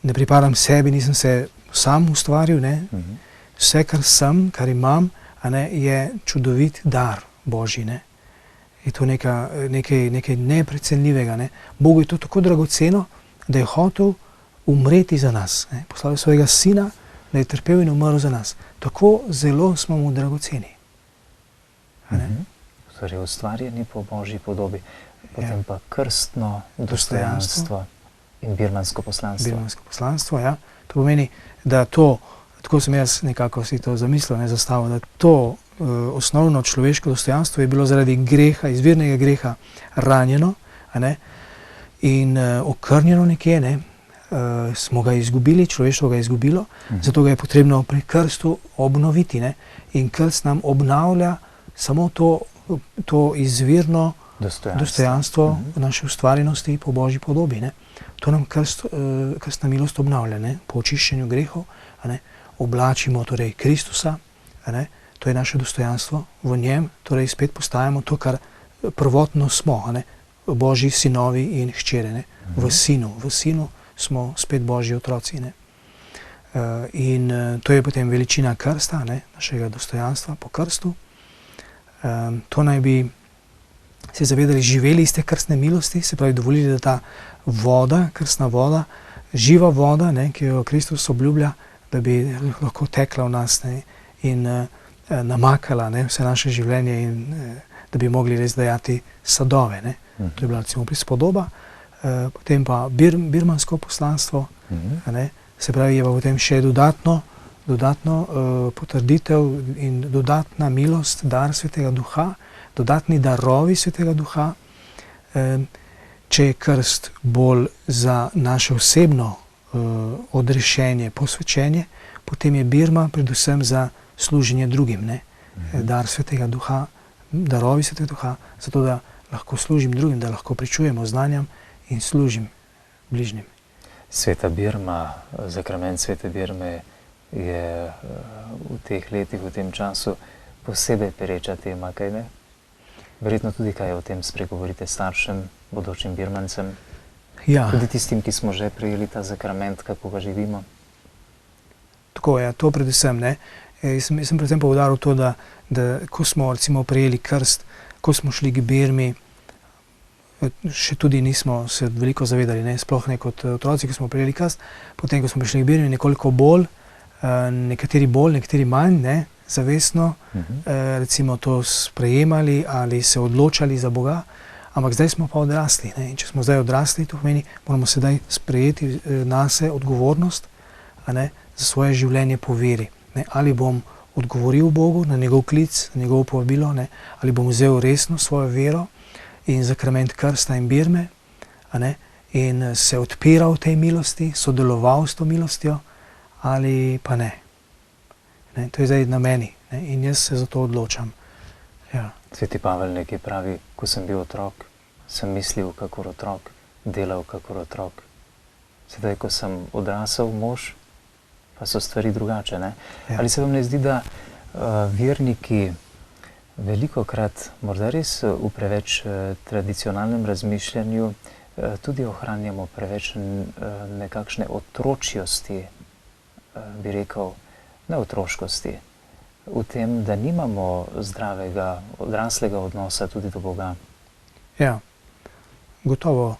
ne pripadam sebi, nisem se sam ustvaril, ne? Vse, kar sem, kar imam, a ne, je čudovit dar Božji, ne? Je to nekaj neprecenljivega, ne? Bogu je to tako dragoceno, da je hotel umreti za nas, ne? Poslal je svojega sina, da je trpel in umrl za nas. Tako zelo smo mu dragoceni. Torej ustvarjeni po Božji podobi, potem pa krstno dostojanstvo in birmansko poslanstvo. Birmansko poslanstvo, ja. To pomeni, da to, tako sem jaz nekako si to zamislil, ne, zastavil, da to osnovno človeško dostojanstvo je bilo zaradi greha, izvirnega greha ranjeno, a ne, in okrnjeno nekje, ne, smo ga izgubili, človeštvo ga je izgubilo, zato ga je potrebno pri krstu obnoviti, ne, in krst nam obnavlja samo to izvirno dostojanstvo naše ustvarjenosti po Božji podobi, ne. To nam krstna milost obnavlja, ne, po očiščenju grehov, a ne, oblačimo torej Kristusa, a ne, to je naše dostojanstvo, v njem torej spet postajamo to, kar prvotno smo, a ne, Božji sinovi in hčere, ne, v sinu smo spet Božji otroci, ne. In to je potem veličina krsta, ne, našega dostojanstva po krstu. To naj bi se zavedali, živeli iz te krstne milosti, se pravi dovolili, da ta voda, krstna voda, živa voda, ne, ki jo Kristus obljublja, da bi lahko tekla v nas, ne, in namakala, ne, vse naše življenje in da bi mogli res dajati sadove, ne. To je bila recimo prispodoba. Potem pa birmansko poslanstvo, ne, se pravi, je pa potem še dodatno potrditev in dodatna milost, dar Svetega Duha, dodatni darovi Svetega Duha. Če je krst bolj za naše osebno odrešenje, posvečenje, potem je birma predvsem za služenje drugim, ne? Dar Svetega Duha, darovi Svetega Duha, zato da lahko služim drugim, da lahko pričujemo znanjem in služim bližnjim. Sveta Birma, zakrament Svete Birme je v teh letih, v tem času posebej pereča tema, kaj ne? Verjetno tudi kaj o tem spregovorite staršem, bodočim birmancem, Ja. tudi tistim, ki smo že prejeli ta zakrament, kako ga živimo. Tako je, to predvsem, ne. Jaz sem predvsem poudaril to, da ko smo recimo prejeli krst, ko smo šli k Birmi, še tudi nismo se veliko zavedali, ne, sploh ne kot otroci, ko smo prejeli krst, potem, ko smo prišli k Birmi, nekoliko bolj, nekateri manj, ne, zavestno, recimo to sprejemali ali se odločali za Boga, ampak zdaj smo pa odrasli, ne, in če smo zdaj odrasli, to pomeni, moramo sedaj sprejeti nase odgovornost, a ne, za svoje življenje po veri, ne, ali bom odgovoril Bogu na njegov klic, na njegovo povabilo, ne, ali bom vzel resno svojo vero in zakrament krsta in birme, a ne, in se odpiral tej milosti, sodeloval s to milostjo, ali pa ne. Ne, to je zdaj na meni, ne, in jaz se za to odločam. Ja. Sveti Pavel nekaj pravi, ko sem bil otrok, sem mislil kakor otrok, delal kakor otrok. Sedaj, ko sem odrasel mož, pa so stvari drugače, ne? Ja. Ali se vam ne zdi, da verniki velikokrat, morda res v preveč tradicionalnem razmišljanju, tudi ohranjamo preveč nekakšne otročjosti, bi rekel, ne otroškosti, v tem, da nimamo zdravega, odraslega odnosa tudi do Boga? Ja. gotovo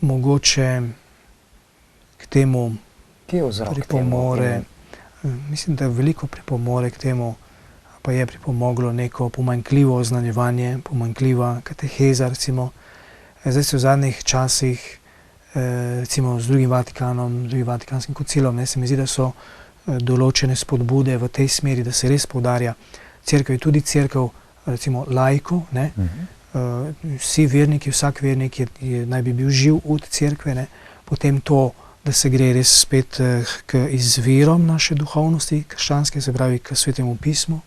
mogoče k temu pripomore. Mislim, da veliko pripomore k temu, pa je pripomoglo neko pomanjkljivo oznanjevanje, pomanjkljiva kateheza, recimo. Zdaj se v zadnjih časih, recimo z drugim Vatikanskim koncilom, se mi zdi, da so določene spodbude v tej smeri, da se res poudarja cerkev, tudi cerkev, recimo laikov, ne. Vsi verniki, vsak vernik naj bi bil živ ud cerkve, ne. Potem to, da se gre res spet k izvirom naše duhovnosti, krščanske, se pravi k Svetemu pismu,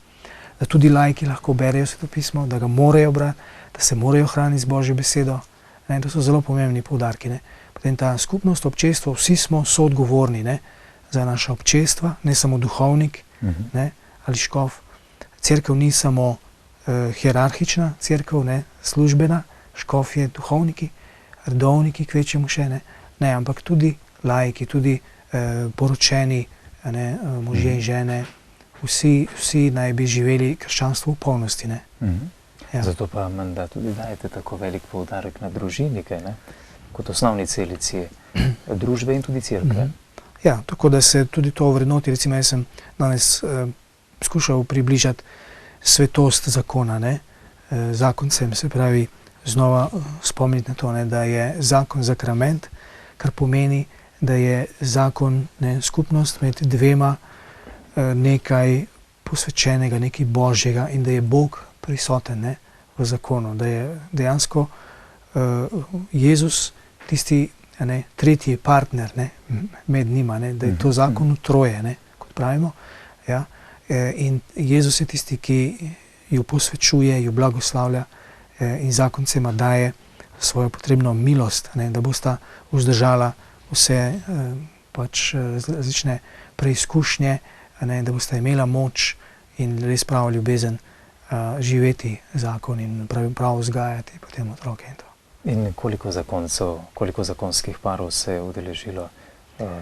da tudi laiki lahko berejo Sveto pismo, da ga morajo brati, da se morajo hraniti z Božjo besedo. Ne, to so zelo pomembni poudarki, ne. Potem ta skupnost, občestvo, vsi smo soodgovorni, ne, za naša občestva, ne samo duhovnik, ne, ali škof. Cerkev ni samo hierarhična cerkev, ne, službena, škofje, duhovniki, redovniki, kvečjemu še, ne, ampak tudi laiki, tudi poročeni, ne, možje in žene, vsi naj bi živeli krščanstvo v polnosti, ne. Ja. Zato pa menda tudi dajete tako velik poudarek na družini, ne? Kot osnovni celici družbe in tudi cerkve. Ja, tako da se tudi to vrednoti. Recimo, jaz sem danes skušal približati svetost zakona, ne? Zakoncem, se pravi, znova spomniti na to, ne, da je zakon sakrament, kar pomeni, da je zakon, ne, skupnost med dvema, nekaj posvečenega, nekaj božjega in da je Bog prisoten, ne, v zakonu, da je dejansko Jezus tisti, ne, tretji partner, ne, med njima, ne, da je to zakon troje, ne, kot pravimo. Ja. In Jezus je tisti, ki ju posvečuje, ju blagoslavlja in zakoncema daje svojo potrebno milost, ne, da bosta vzdržala vse pač različne preizkušnje, ne, da bosta imela moč in res pravo ljubezen živeti zakon in prav vzgajati potem otroke in to. In koliko zakonskih parov se je udeležilo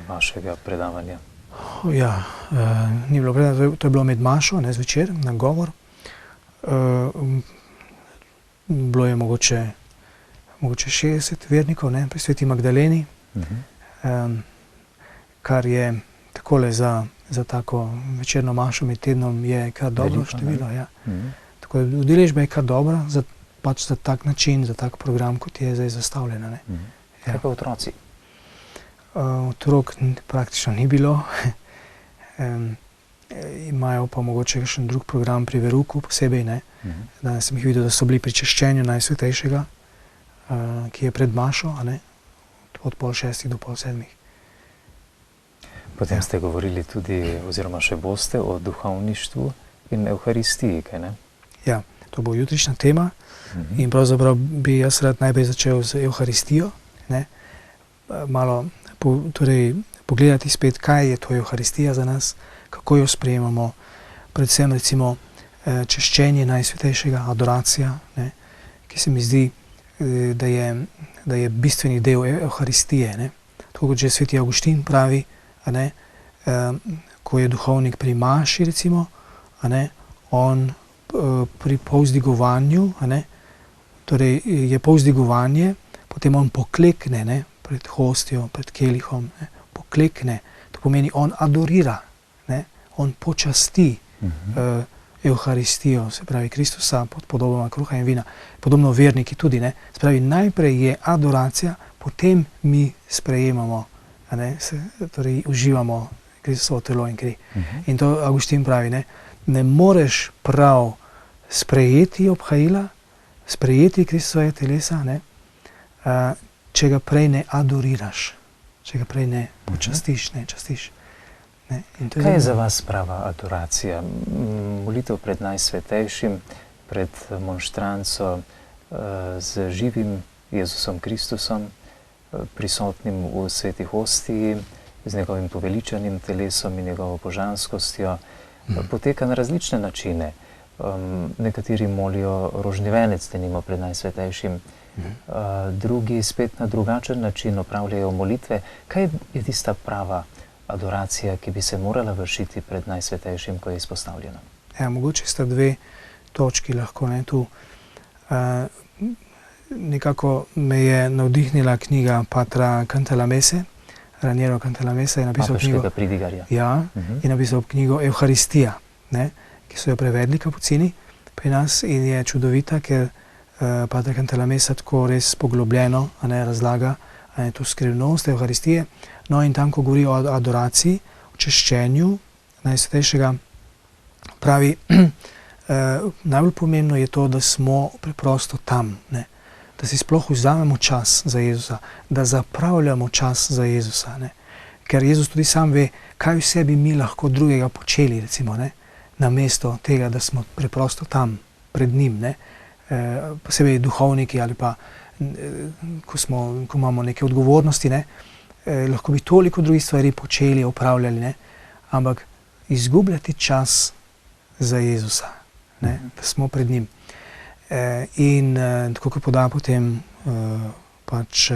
vašega predavanja? Ja, ni bilo predavanja, to je bilo med mašo, ne, zvečer, na govor. Bilo je mogoče 60 vernikov, ne, pri Sveti Magdaleni, kar je takole za tako večerno mašo med tednom je kar dobro število. Ja. Tako da udeležba je kar dobra, pač za tak način, za tak program, kot je zdaj zastavljena. Ne. Kaj pa otroci? Otrok praktično ni bilo. Imajo pa mogoče še drug program pri veruku posebej, ne. Danes sem jih videl, da so bili pri češčenju Najsvetejšega, ki je pred mašo, a ne, od 5:30 do 6:30. Potem ste govorili tudi, oziroma še boste, o duhovništvu in evharistiji, kaj ne? Ja, to bo jutrišnja tema in pravzaprav bi jaz rad najprej začel z evharistijo, ne. Malo pogledati spet, kaj je to evharistija za nas, kako jo sprejemamo, predvsem recimo češčenje Najsvetejšega, adoracija, ne, ki se mi zdi, da je bistveni del evharistije, ne. Tako kot že Sveti Avguštin pravi, a ne, ko je duhovnik pri maši, recimo, a ne, on pri povzdigovanju, a ne, torej je povzdigovanje, potem on poklekne, ne, pred hostjo, pred kelihom, ne, poklekne, to pomeni on adorira, ne, on počasti evharistijo, se pravi Kristusa pod podobama kruha in vina, podobno verniki tudi, ne, se pravi najprej je adoracija, potem mi sprejemamo, a ne, torej uživamo Kristusovo telo in kri. In to Avguštin pravi, ne moreš prav sprejeti obhajila, sprejeti Kristusove telesa, ne, če ga prej ne adoriraš, če ga prej ne počastiš, ne častiš. Ne. Kaj je za vas prava adoracija? Molitev pred Najsvetejšim, pred monštranco z živim Jezusom Kristusom, prisotnim v sveti hostiji, z njegovim poveličanim telesom in njegovo božanskostjo, poteka na različne načine. Nekateri molijo rožni venec, denimo pred Najsvetejšim, drugi spet na drugačen način opravljajo molitve. Kaj je tista prava adoracija, ki bi se morala vršiti pred Najsvetejšim, ko je izpostavljena? Ja, mogoče sta dve točki lahko, ne, tu. nekako me je navdihnila knjiga patra Cantalamesse, Raniero Cantalamessa je napisal knjigo. Papeškega pridigarja. Ja, je napisal knjigo Evharistija, ne, ki so jo prevedli kapucini pri nas in je čudovita, ker pater Cantalamessa tako res poglobljeno razlaga to skrivnost Evharistije. No in tam, ko govori o adoraciji, o češčenju Najsvetejšega, pravi, najbolj pomembno je to, da smo preprosto tam, ne? Da si sploh vzamemo čas za Jezusa, da zapravljamo čas za Jezusa, ne? Ker Jezus tudi sam ve, kaj vse bi mi lahko drugega počeli, recimo, ne? Namesto tega, da smo preprosto tam, pred njim, ne? Posebej duhovniki ali pa, ko imamo neke odgovornosti, ne? Lahko bi toliko drugih stvari počeli, opravljali, ne? Ampak izgubljati čas za Jezusa, ne? Da smo pred njim. In tako kot poda potem pač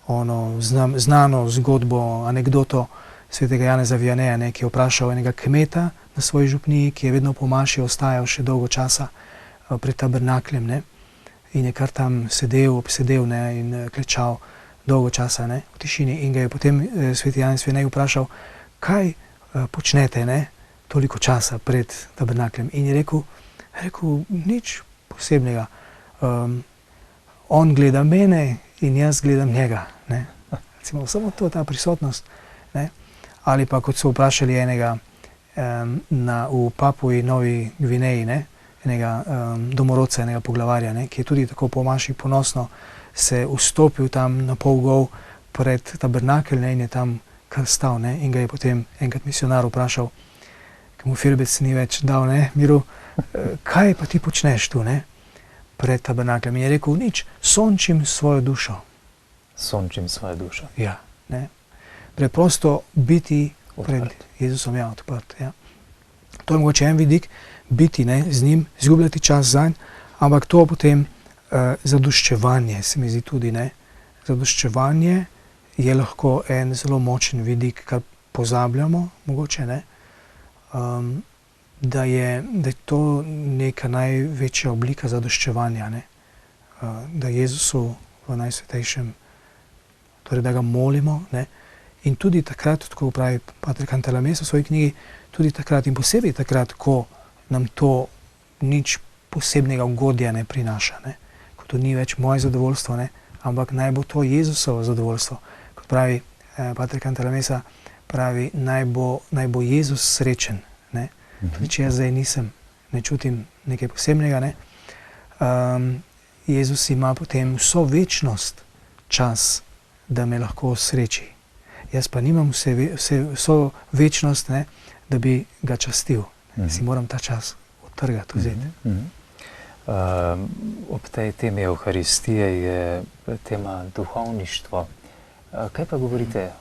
ono znano zgodbo, anekdoto svetega Janeza Vianeja, ne, ki je vprašal enega kmeta na svoji župniji, ki je vedno po maši ostajal še dolgo časa pred tabernakljem, ne, in je kar tam obsedel, ne, in klečal dolgo časa, ne, v tišini, in ga je potem sveti Janez Vianej vprašal, kaj počnete, ne, toliko časa pred tabernakljem, in je rekel, nič posebnega. On gleda mene in jaz gledam njega, ne. Recimo, samo to, ta prisotnost, ne. Ali pa kot so vprašali enega v Papui Novi Gvineji, ne, enega domorodca, enega poglavarja, ne, ki je tudi tako po maši ponosno se vstopil tam na pol gol pred tabernakelj, ne, in je tam kar stal, ne, in ga je potem enkrat misionar vprašal, ki mu Filbec ni več dal, ne, miru, kaj pa ti počneš tu, ne, pred tabernakljem? In je rekel, nič, sončim svojo dušo. Sončim svojo dušo. Ja, ne. Preprosto biti pred Jezusom, ja, odprt, ja. To je mogoče en vidik, biti, ne, z njim, izgubljati čas zanj, ampak to potem zadoščevanje, se mi zdi tudi, ne. Zadoščevanje je lahko en zelo močen vidik, kar pozabljamo, mogoče, ne. Da je to neka največja oblika zadoščevanja, ne? Da Jezusu v Najsvetejšem, torej da ga molimo, ne? In tudi takrat, tako pravi pater Cantalamessa v svoji knjigi, tudi takrat in posebej takrat, ko nam to nič posebnega ugodja ne prinaša, ne? Ko to ni več moje zadovoljstvo, ne? Ampak naj bo to Jezusovo zadovoljstvo. Kot pravi pater Cantalamessa, pravi, naj bo Jezus srečen, ne? Tudi če jaz zdaj ne čutim nekaj posebnega, ne? Jezus ima potem vso večnost čas, da me lahko sreči. Jaz pa nimam vso večnost, ne, da bi ga častil. Si moram ta čas odtrgati, vzeti. Ob tej temi Evharistije je tema duhovništvo. Kaj pa govorite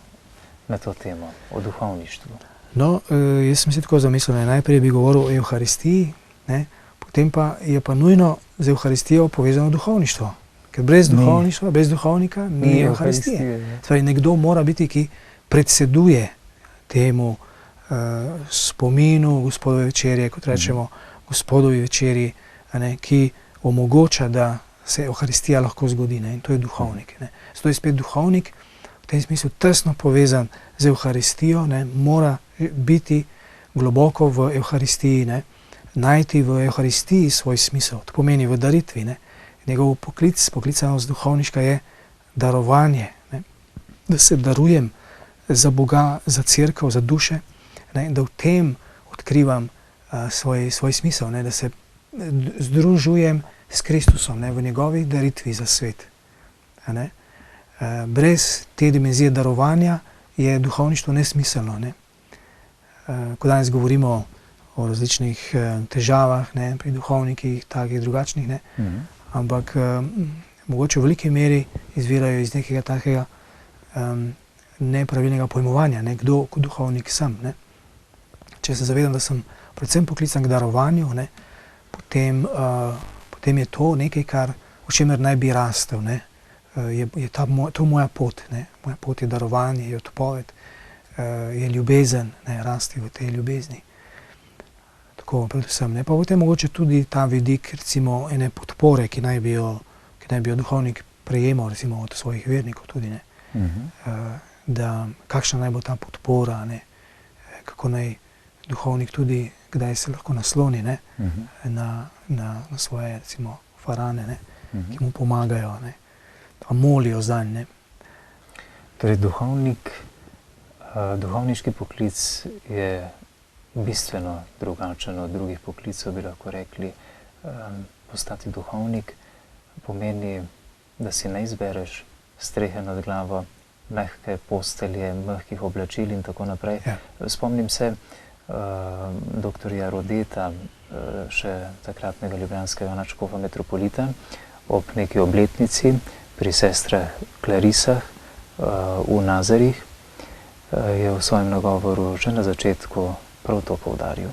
na to temo, o duhovništvu? No, jaz sem si tako zamislil, da najprej bi govoril o Evharistiji, ne, potem pa je pa nujno z Evharistijo povezano duhovništvo. Ker brez duhovništva, brez duhovnika ni Evharistije. Torej, nekdo mora biti, ki predseduje temu spominu Gospodove večerje, kot rečemo, Gospodovi večerji, ne, ki omogoča, da se Evharistija lahko zgodi, ne, in to je duhovnik. Ne. Zato je spet duhovnik v tem smislu tesno povezan z Evharistijo, ne, mora biti globoko v Evharistiji, ne, najti v Evharistiji svoj smisel, to pomeni v daritvi, ne. Njegov poklicanost duhovniška je darovanje, ne, da se darujem za Boga, za cerkev, za duše, ne, da v tem odkrivam svoj smisel, ne, da se združujem s Kristusom, ne, v njegovi daritvi za svet. Ne. Brez te dimenzije darovanja je duhovništvo nesmiselno. Ne. Ko danes govorimo o različnih težavah, ne, pri duhovnikih, takih drugačnih, ne, ampak mogoče v veliki meri izvirajo iz nekega takega nepravilnega pojmovanja, ne, kdo kot duhovnik sem. Ne. Če se zavedam, da sem predvsem poklican k darovanju, ne, potem je to nekaj, o čemer naj bi rastel. Ne. Je to moja pot. Ne. Moja pot je darovanje, je odpoved, je ljubezen, ne, rasti v tej ljubezni. Tako predvsem. Ne. Pa potem mogoče tudi ta vidik, recimo, ene podpore, ki naj bi ki naj bi jo duhovnik prejemal recimo od svojih vernikov tudi, ne. Da kakšna naj bo ta podpora, ne, kako naj duhovnik tudi, kdaj se lahko nasloni, ne, na svoje recimo farane, ne, ki mu pomagajo, ne, pa molijo zanj, ne. Torej, duhovniški poklic je bistveno drugačen od drugih poklicov, bi lahko rekli. Postati duhovnik pomeni, da si ne izbereš strehe nad glavo, mehke postelje, mehkih oblačil in tako naprej. Ja. Spomnim se doktorja Rodeta, še takratnega ljubljanskega nadškofa metropolita, ob neki obletnici pri sestrah Klarisah v Nazarih, je v svojem nagovoru že na začetku prav to poudaril.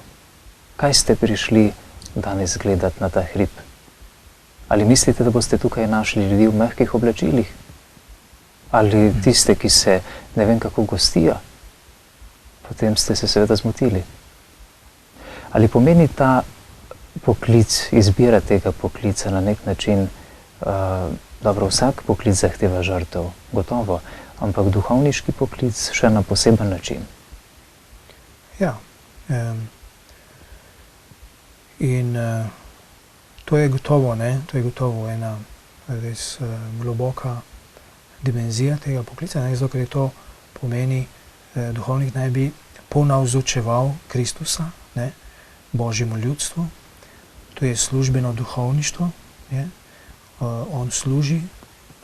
Kaj ste prišli danes gledati na ta hrib? Ali mislite, da boste tukaj našli ljudi v mehkih oblačilih? Ali tiste, ki se ne vem kako gostijo? Potem ste se seveda zmotili. Ali pomeni ta poklic, izbira tega poklica na nek način, dobro, vsak poklic zahteva žrtev, gotovo, ampak duhovniški poklic še na poseben način? Ja. In to je gotovo, ne, to je gotovo ena res globoka dimenzija tega poklica, ne, zato ker je to pomeni, duhovnik naj bi ponavzočeval Kristusa, ne, Božjemu ljudstvu. To je službeno duhovništvo, ne. On služi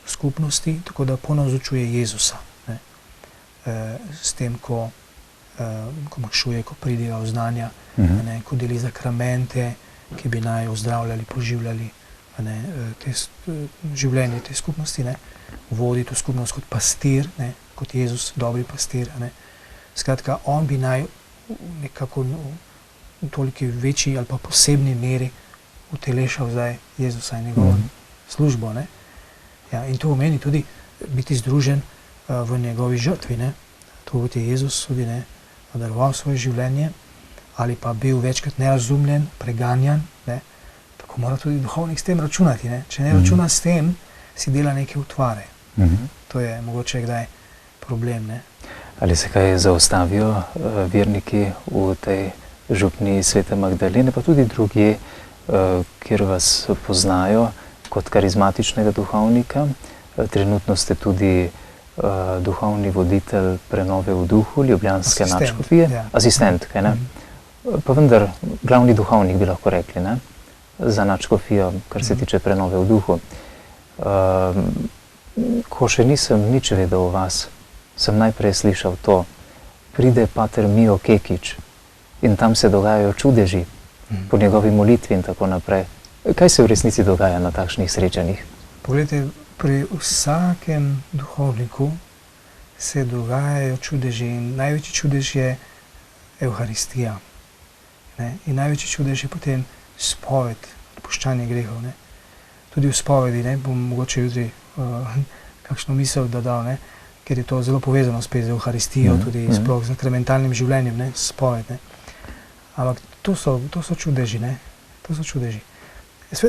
skupnosti, tako da ponavzočuje Jezusa, ne. S tem, ko mašuje, ko pridiga v znanja, ne, ko deli zakramente, ki bi naj ozdravljali, poživljali, ne, življenje te skupnosti, ne. Vodi to skupnost kot pastir, ne, kot Jezus, dobri pastir, ne. Skratka, on bi naj nekako v toliki večji ali pa posebni meri utelešal zdaj Jezusa in njegovo službo, ne. Ja, in to pomeni tudi biti združen v njegovi žrtvi, ne. To kot je Jezus tudi, ne, daroval svoje življenje ali pa bil večkrat nerazumljen, preganjan, ne. Tako mora tudi duhovnik s tem računati, ne. Če ne računa s tem, si dela neke utvare. To je mogoče kdaj problem, ne. Ali se kaj zaustavijo verniki v tej župniji Svete Magdalene, pa tudi drugje, kjer vas poznajo kot karizmatičnega duhovnika? Trenutno ste tudi duhovni voditelj prenove v duhu Ljubljanske nadškofije. Ja. Asistent, kaj ne? Pa vendar glavni duhovnik, bi lahko rekli, ne? Za nadškofijo, kar se tiče prenove v duhu. Ko še nisem nič vedel o vas, sem najprej slišal to: pride pater Mijo Kekič in tam se dogajajo čudeži po njegovi molitvi in tako naprej. Kaj se v resnici dogaja na takšnih srečanjih? Poglejte, pri vsakem duhovniku se dogajajo čudeži in največji čudež je Evharistija, ne? In največji čudež je potem spoved, odpuščanje grehov, ne? Tudi v spovedi, ne, bom mogoče jutri kakšno misel dodal, ne, ker je to zelo povezano spet z Evharistijo, tudi sploh z sakramentalnim življenjem, ne, spoved, ne. Ampak to so čudeži, ne, to so čudeži.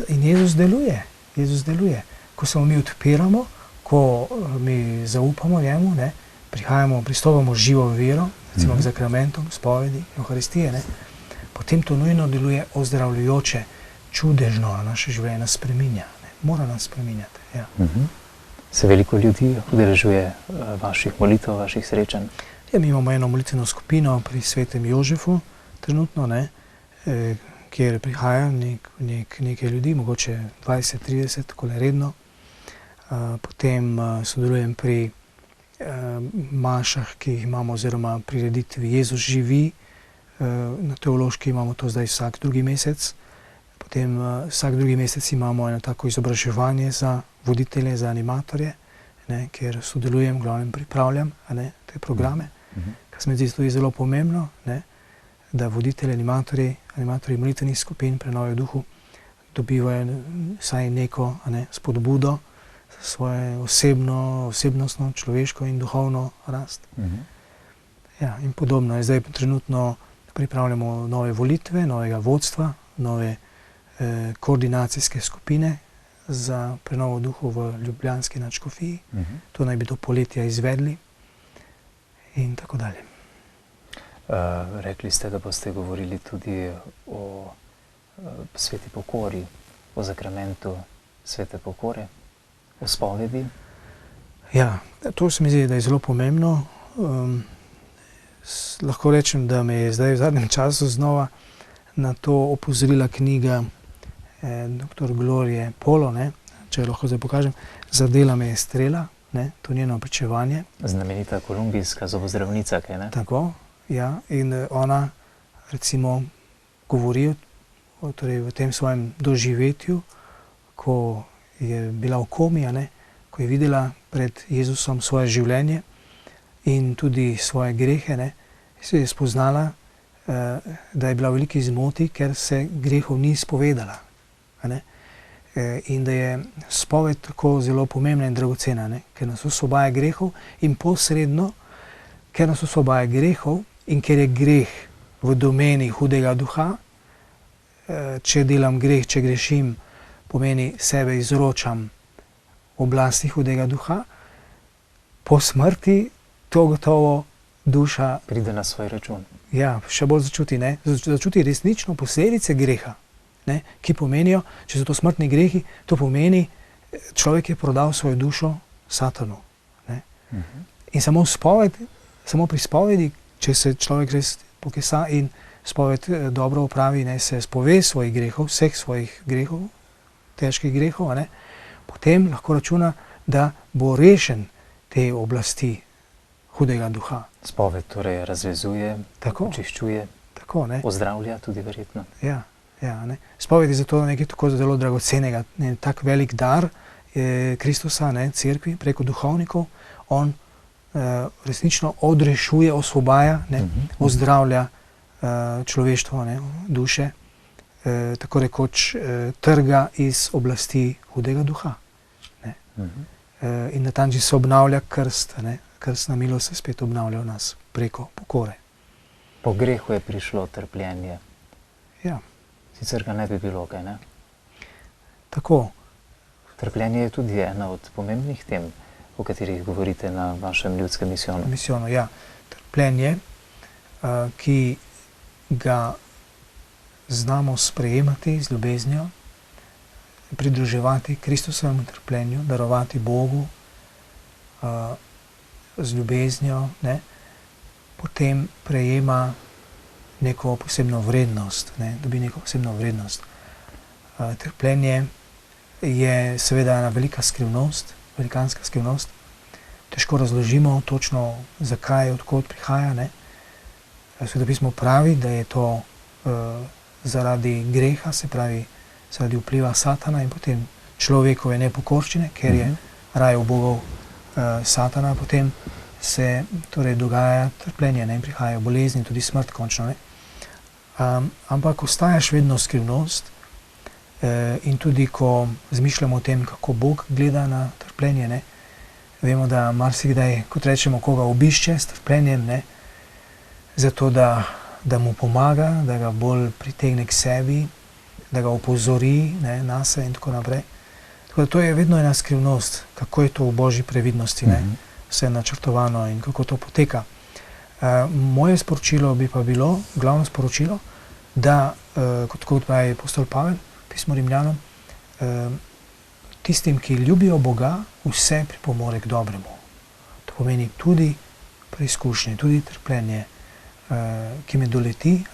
In Jezus deluje. Ko se mu mi odpiramo, ko mi zaupamo njemu, ne, pristopamo živo vero, recimo k sakramentom, spovedi, Evharistije, ne, potem to nujno deluje ozdravljujoče, čudežno na naše življenje, nas spreminja, ne, mora nas spreminjati, ja. Se veliko ljudi udeležuje vaših molitev, vaših srečanj? Ja, mi imamo eno molitveno skupino pri Svetem Jožefu, trenutno, ne, kjer prihaja nekaj ljudi, mogoče 20-30, takole redno. Potem sodelujem pri mašah, ki jih imamo, oziroma prireditvi Jezus živi. Na teološki imamo to zdaj vsak drugi mesec. Potem vsak drugi mesec imamo eno tako izobraževanje za voditelje, za animatorje, ne, kjer sodelujem, glavnem pripravljam, ne, te programe. Kar se mi zdi tudi zelo pomembno, ne, da voditelji, animatorji molitvenih skupin prenove v duhu dobivajo vsaj neko, ne, spodbudo za svoje osebnostno, človeško in duhovno rast. Ja, in podobno. Zdaj trenutno pripravljamo nove volitve, novega vodstva, nove koordinacijske skupine za prenovo duhov v ljubljanski nadškofiji. To naj bi do poletja izvedli in tako dalje. Rekli ste, da boste govorili tudi o sveti pokori, o zakramentu svete pokore, o spovedi. Ja, to se mi zdi, da je zelo pomembno. Lahko rečem, da me je zdaj v zadnjem času znova na to opozorila knjiga dr. Glorije Polo, če jo lahko zdaj pokažem. Zadela me je strela, to njeno pričevanje. Znamenita kolumbijska zobozdravnica, kaj ne? Tako, ja. In ona recimo govori torej v tem svojem doživetju, ko je bila v komi, ko je videla pred Jezusom svoje življenje in tudi svoje grehe, se je spoznala, da je bila v veliki zmoti, ker se grehov ni spovedala. In da je spoved tako zelo pomembna in dragocena, ker nas osvobaja grehov in posredno, ker nas osvobaja grehov in ker je greh v domeni hudega duha, če delam greh, če grešim, pomeni sebe izročam oblasti hudega duha, po smrti to gotovo duša pride na svoj račun. Ja, še bolj začuti, začuti resnično posledice greha, ki pomenijo, če so to smrtni grehi, to pomeni, človek je prodal svojo dušo Satanu. In samo pri spovedi, če se človek res pokesa in spoved dobro opravi, se spove svojih grehov, vseh svojih grehov, težkih grehov, potem lahko računa, da bo rešen te oblasti hudega duha. Spoved torej razvezuje, očiščuje, ozdravlja tudi verjetno. Ja, spoved je zato nekaj tako zelo dragocenega, tak velik dar Kristusa, cerkvi, preko duhovnikov. On resnično odrešuje, osvobaja, ozdravlja človeštvo, duše, tako rekoč trga iz oblasti hudega duha. In na ta način se obnavlja krst, krstna milost se spet obnavlja v nas preko pokore. Po grehu je prišlo trpljenje. Ja. Sicer ga ne bi bilo, kaj ne? Tako. Trpljenje je tudi ena od pomembnih tem, o katerih govorite na vašem ljudskem misijonu. Misijonu, ja. Trpljenje, ki ga znamo sprejemati z ljubeznijo, pridruževati Kristusovemu trpljenju, darovati Bogu z ljubeznijo, potem prejema neko posebno vrednost, dobi neko posebno vrednost. Trpljenje je seveda ena velika skrivnost, velikanska skrivnost. Težko razložimo točno, zakaj, odkot prihaja. Sveto pismo pravi, da je to zaradi greha, se pravi zaradi vpliva Satana in potem človekove nepokorščine, ker je raj ubogov Satana, potem se torej dogaja trpljenje in prihajajo bolezni, tudi smrt končno. Ampak ostaja še vedno skrivnost in tudi ko zmišljamo o tem, kako Bog gleda na trpljenje, vemo, da marsikdaj, kot rečemo, koga obišče s trpljenjem, zato da mu pomaga, da ga bolj pritegne k sebi, da ga opozori nase in tako naprej. Tako da to je vedno ena skrivnost, kako je to v Božji previdnosti, vse načrtovano in kako to poteka. Moje sporočilo bi pa bilo, glavno sporočilo, da, kot pravi apostol Pavel, pismo Rimljanom, tistim, ki ljubijo Boga, vse pripomore k dobremu. To pomeni tudi preizkušnje, tudi trpljenje, ki me doleti,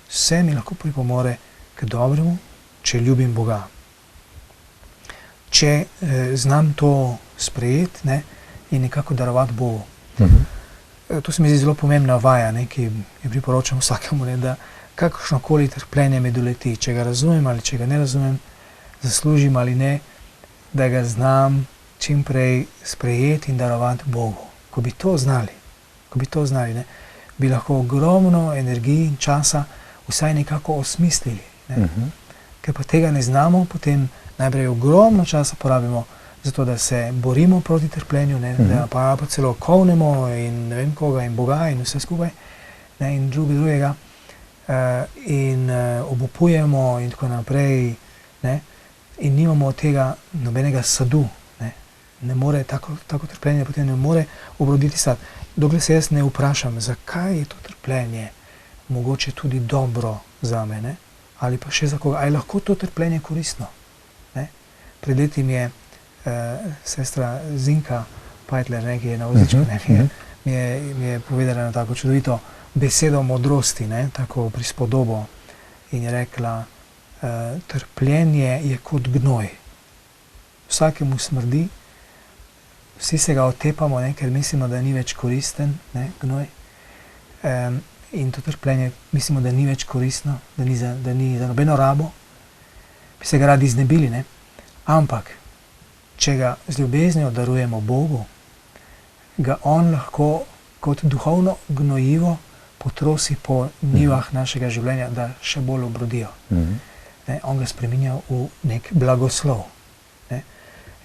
vse mi lahko pripomore k dobremu, če ljubim Boga. Če znam to sprejeti in nekako darovati Bogu. To se mi zdi zelo pomembna vaja, ki jo priporočam vsakemu, da kakršnokoli trpljenje me doleti, če ga razumem ali če ga ne razumem, zaslužim ali ne, da ga znam čim prej sprejeti in darovati Bogu. Ko bi to znali, bi lahko ogromno energiji in časa vsaj nekako osmislili. Ker pa tega ne znamo, potem najprej ogromno časa porabimo zato, da se borimo proti trpljenju, da pa celo kovnemo in ne vem koga in Boga in vse skupaj, in drugega, in obupujemo in tako naprej, in nimamo od tega nobenega sadu. Ne more, tako trpljenje potem ne more obroditi sad. Dokler se jaz ne vprašam, zakaj je to trpljenje mogoče tudi dobro za mene, ali pa še za koga, ali je lahko to trpljenje koristno. Pred leti mi je sestra Zinka Pajtler, ki je na vozičku, mi je povedala na tako čudovito besedo modrosti, tako prispodobo, in je rekla, trpljenje je kot gnoj. Vsakemu smrdi, vsi se ga otepamo, ker mislimo, da ni več koristen, gnoj. In to trpljenje mislimo, da ni več koristno, da ni za nobeno rabo. Bi se ga radi znebili, ampak če ga z ljubeznijo darujemo Bogu, ga on lahko kot duhovno gnojivo potrosi po njivah našega življenja, da še bolj obrodijo. On ga spreminja v nek blagoslov.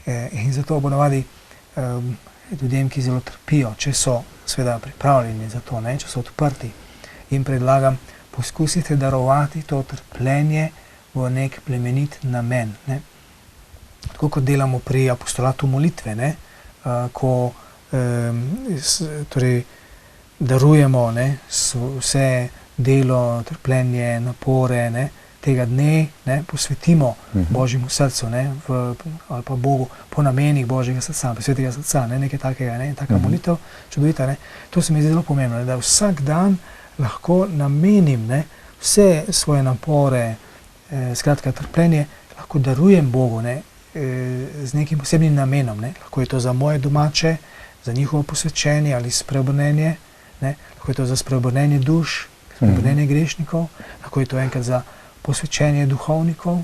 In zato ponavadi ljudem, ki zelo trpijo, če so seveda pripravljeni za to, če so odprti, jim predlagam, poskusite darovati to trpljenje v nek plemenit namen. Tako kot delamo pri apostolatu molitve, ko torej darujemo vse delo, trpljenje, napore, tega dne posvetimo Božjemu srcu, ali pa Bogu po namenih Božjega srca, svetega srca, nekaj takega, taka molitev, čudovita. To se mi zdi zelo pomembno, da vsak dan lahko namenim vse svoje napore, skratka trpljenje, lahko darujem Bogu z nekim posebnim namenom. Lahko je to za moje domače, za njihovo posvečenje ali spreobrnenje, lahko je to za spreobrnenje duš, spreobrnenje grešnikov, lahko je to enkrat za posvečenje duhovnikov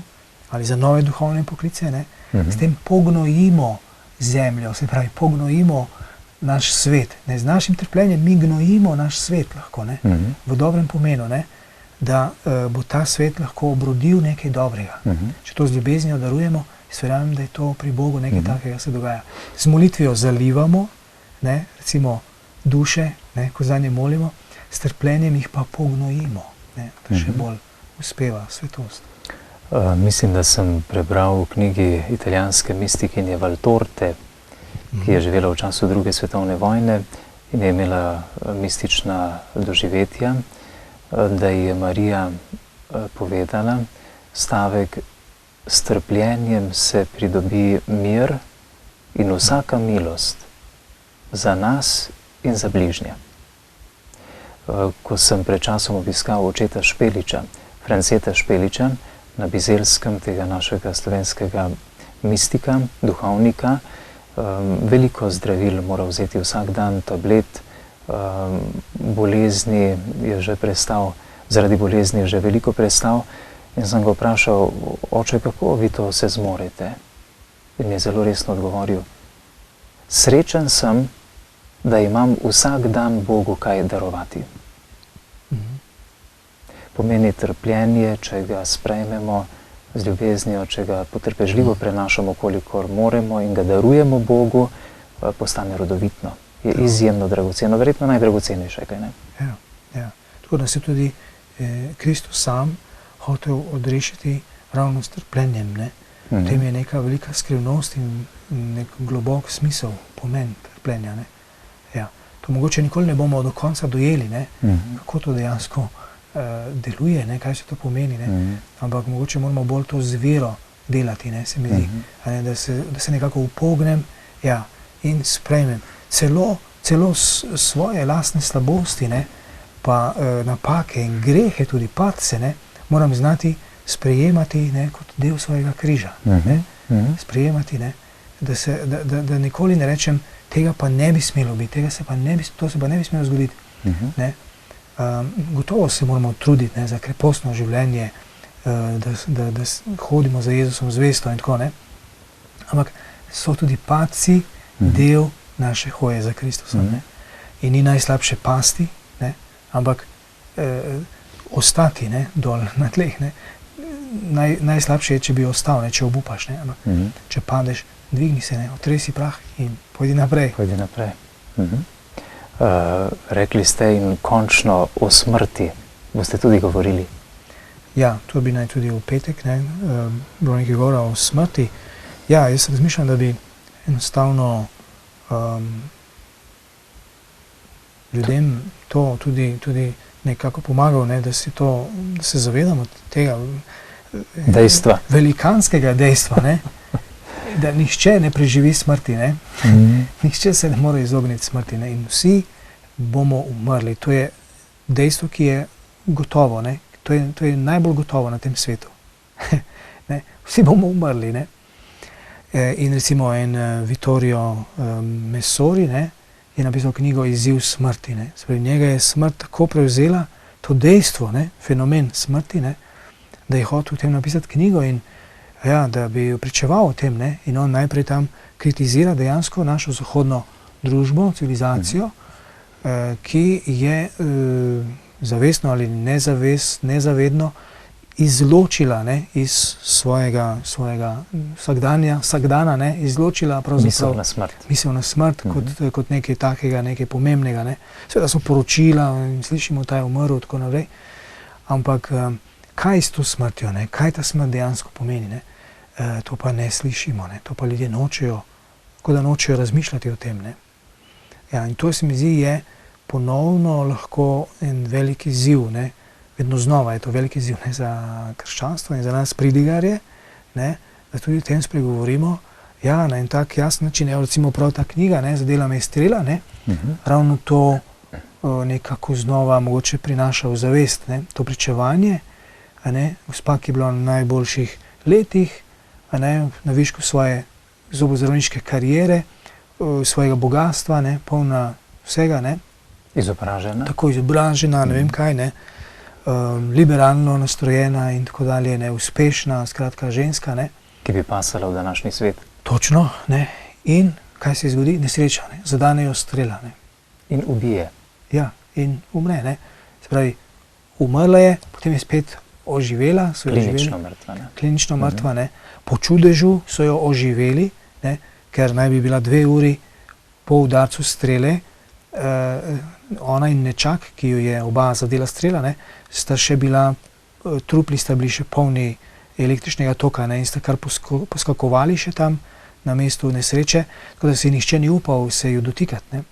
ali za nove duhovne poklice. S tem pognojimo zemljo, se pravi, pognojimo naš svet. Z našim trpljenjem mi gnojimo naš svet lahko, v dobrem pomenu, da bo ta svet lahko obrodil nekaj dobrega. Če to z ljubeznijo darujemo, jaz verjamem, da je to pri Bogu nekaj takega se dogaja. Z molitvijo zalivamo, recimo duše, ko za nje molimo, s trpljenjem jih pa pognojimo, da še bolj uspeva svetost. Mislim, da sem prebral v knjigi italijanske mistikinje Valtorte, ki je živela v času druge svetovne vojne in je imela mistična doživetja, da je Marija povedala stavek: s trpljenjem se pridobi mir in vsaka milost za nas in za bližnje. Ko sem pred časom obiskal očeta Špeliča, Franceta Špeliča, na Bizelskem, tega našega slovenskega mistika, duhovnika, veliko zdravil mora vzeti vsak dan, tablet, bolezni je že prestal, zaradi bolezni je že veliko prestal, in sem ga vprašal: oče, kako vi to se zmorete? In je zelo resno odgovoril: srečen sem, da imam vsak dan Bogu kaj darovati. Pomeni trpljenje, če ga sprejmemo z ljubeznijo, če ga potrpežljivo prenašamo, kolikor moremo, in ga darujemo Bogu, postane rodovitno. Je izjemno dragoceno, verjetno najdragocenejše, kaj ne? Ja. Tako da se tudi Kristus sam hotel odrešiti ravno s trpljenjem. V tem je neka velika skrivnost in nek globok smisel, pomen trpljenja. To mogoče nikoli ne bomo do konca dojeli, kako to dejansko deluje, kaj se to pomeni, ampak mogoče moramo bolj to z vero delati, se mi zdi, da se nekako upognem in sprejmem. Celo svoje lastne slabosti, pa napake in grehe, tudi padce, moram znati sprejemati kot del svojega križa. Sprejemati, da nikoli ne rečem, tega pa ne bi smelo biti, to se pa ne bi smelo zgoditi. Gotovo se moramo truditi za krepostno življenje, da hodimo za Jezusom zvesto in tako, ampak so tudi padci del naše hoje za Kristusom. In ni najslabše pasti, ampak ostati dol na tleh. Najslabše je, če bi ostal, če obupaš, ampak če padeš, dvigni se, otresi prah in pojdi naprej. Rekli ste, in končno o smrti boste tudi govorili. Ja, to bi naj tudi v petek, ne, bilo nekaj govora o smrti. Ja, jaz razmišljam, da bi enostavno ljudem to tudi nekako pomagal, ne, da se zavedamo tega dejstva. Velikanskega dejstva, ne, da nihče ne preživi smrti, ne. Nihče se ne more izogniti smrti, ne, in vsi bomo umrli. To je dejstvo, ki je gotovo, ne. To je najbolj gotovo na tem svetu. Ne, vsi bomo umrli, ne. In recimo Vittorio Messori, ne, je napisal knjigo Izziv smrti, ne. Spravi, njega je smrt tako prevzela, to dejstvo, ne, fenomen smrti, ne, da je hotel o tem napisati knjigo in ja, da bi jo pričeval o tem, ne. In on najprej tam kritizira dejansko našo zahodno družbo, civilizacijo, ki je zavestno ali nezavedno izločila, ne, iz svojega vsakdana, ne, izločila pravzaprav misel na smrt kot nekaj takega, nekaj pomembnega, ne. Seveda so poročila in slišimo, ta je umrl, tako naprej, ampak kaj s to smrtjo, ne, kaj ta smrt dejansko pomeni, ne, to pa ne slišimo, ne, to pa ljudje nočejo, tako da nočejo razmišljati o tem, ne. Ja, in to se mi zdi je ponovno lahko en velik izziv, ne, vedno znova je to velik izziv, ne, za krščanstvo in za nas pridigarje, ne, da tudi o tem spregovorimo, ja, na en tak jasen način, evo recimo prav ta knjiga, ne, Zadela me je strela, ne, ravno to nekako znova mogoče prinaša v zavest, ne, to pričevanje, a ne, gospa, ki je bila na najboljših letih, a ne, na višku svoje zobozdravniške kariere, svojega bogatstva, ne, polna vsega, ne. Izobražena. Tako izobražena, ne vem kaj, ne, liberalno nastrojena in tako dalje, ne, uspešna, skratka ženska, ne. Ki bi pasala v današnji svet. Točno, ne, in kaj se zgodi? Nesreča, ne, zadane jo strela, ne. In ubije. Ja, in umre, ne. Se pravi, umrla je, potem je spet oživela. Klinično mrtva, ne. Klinično mrtva, ne. Po čudežu so jo oživeli, ne, ker naj bi bila 2 uri po udarcu strele, ona in nečak, ki jo je oba zadela strela, ne, sta še bila, trupli sta bili še polni električnega toka, ne, in sta kar poskakovali še tam na mestu nesreče, tako da se nihče ni upal se ju dotikati, ne,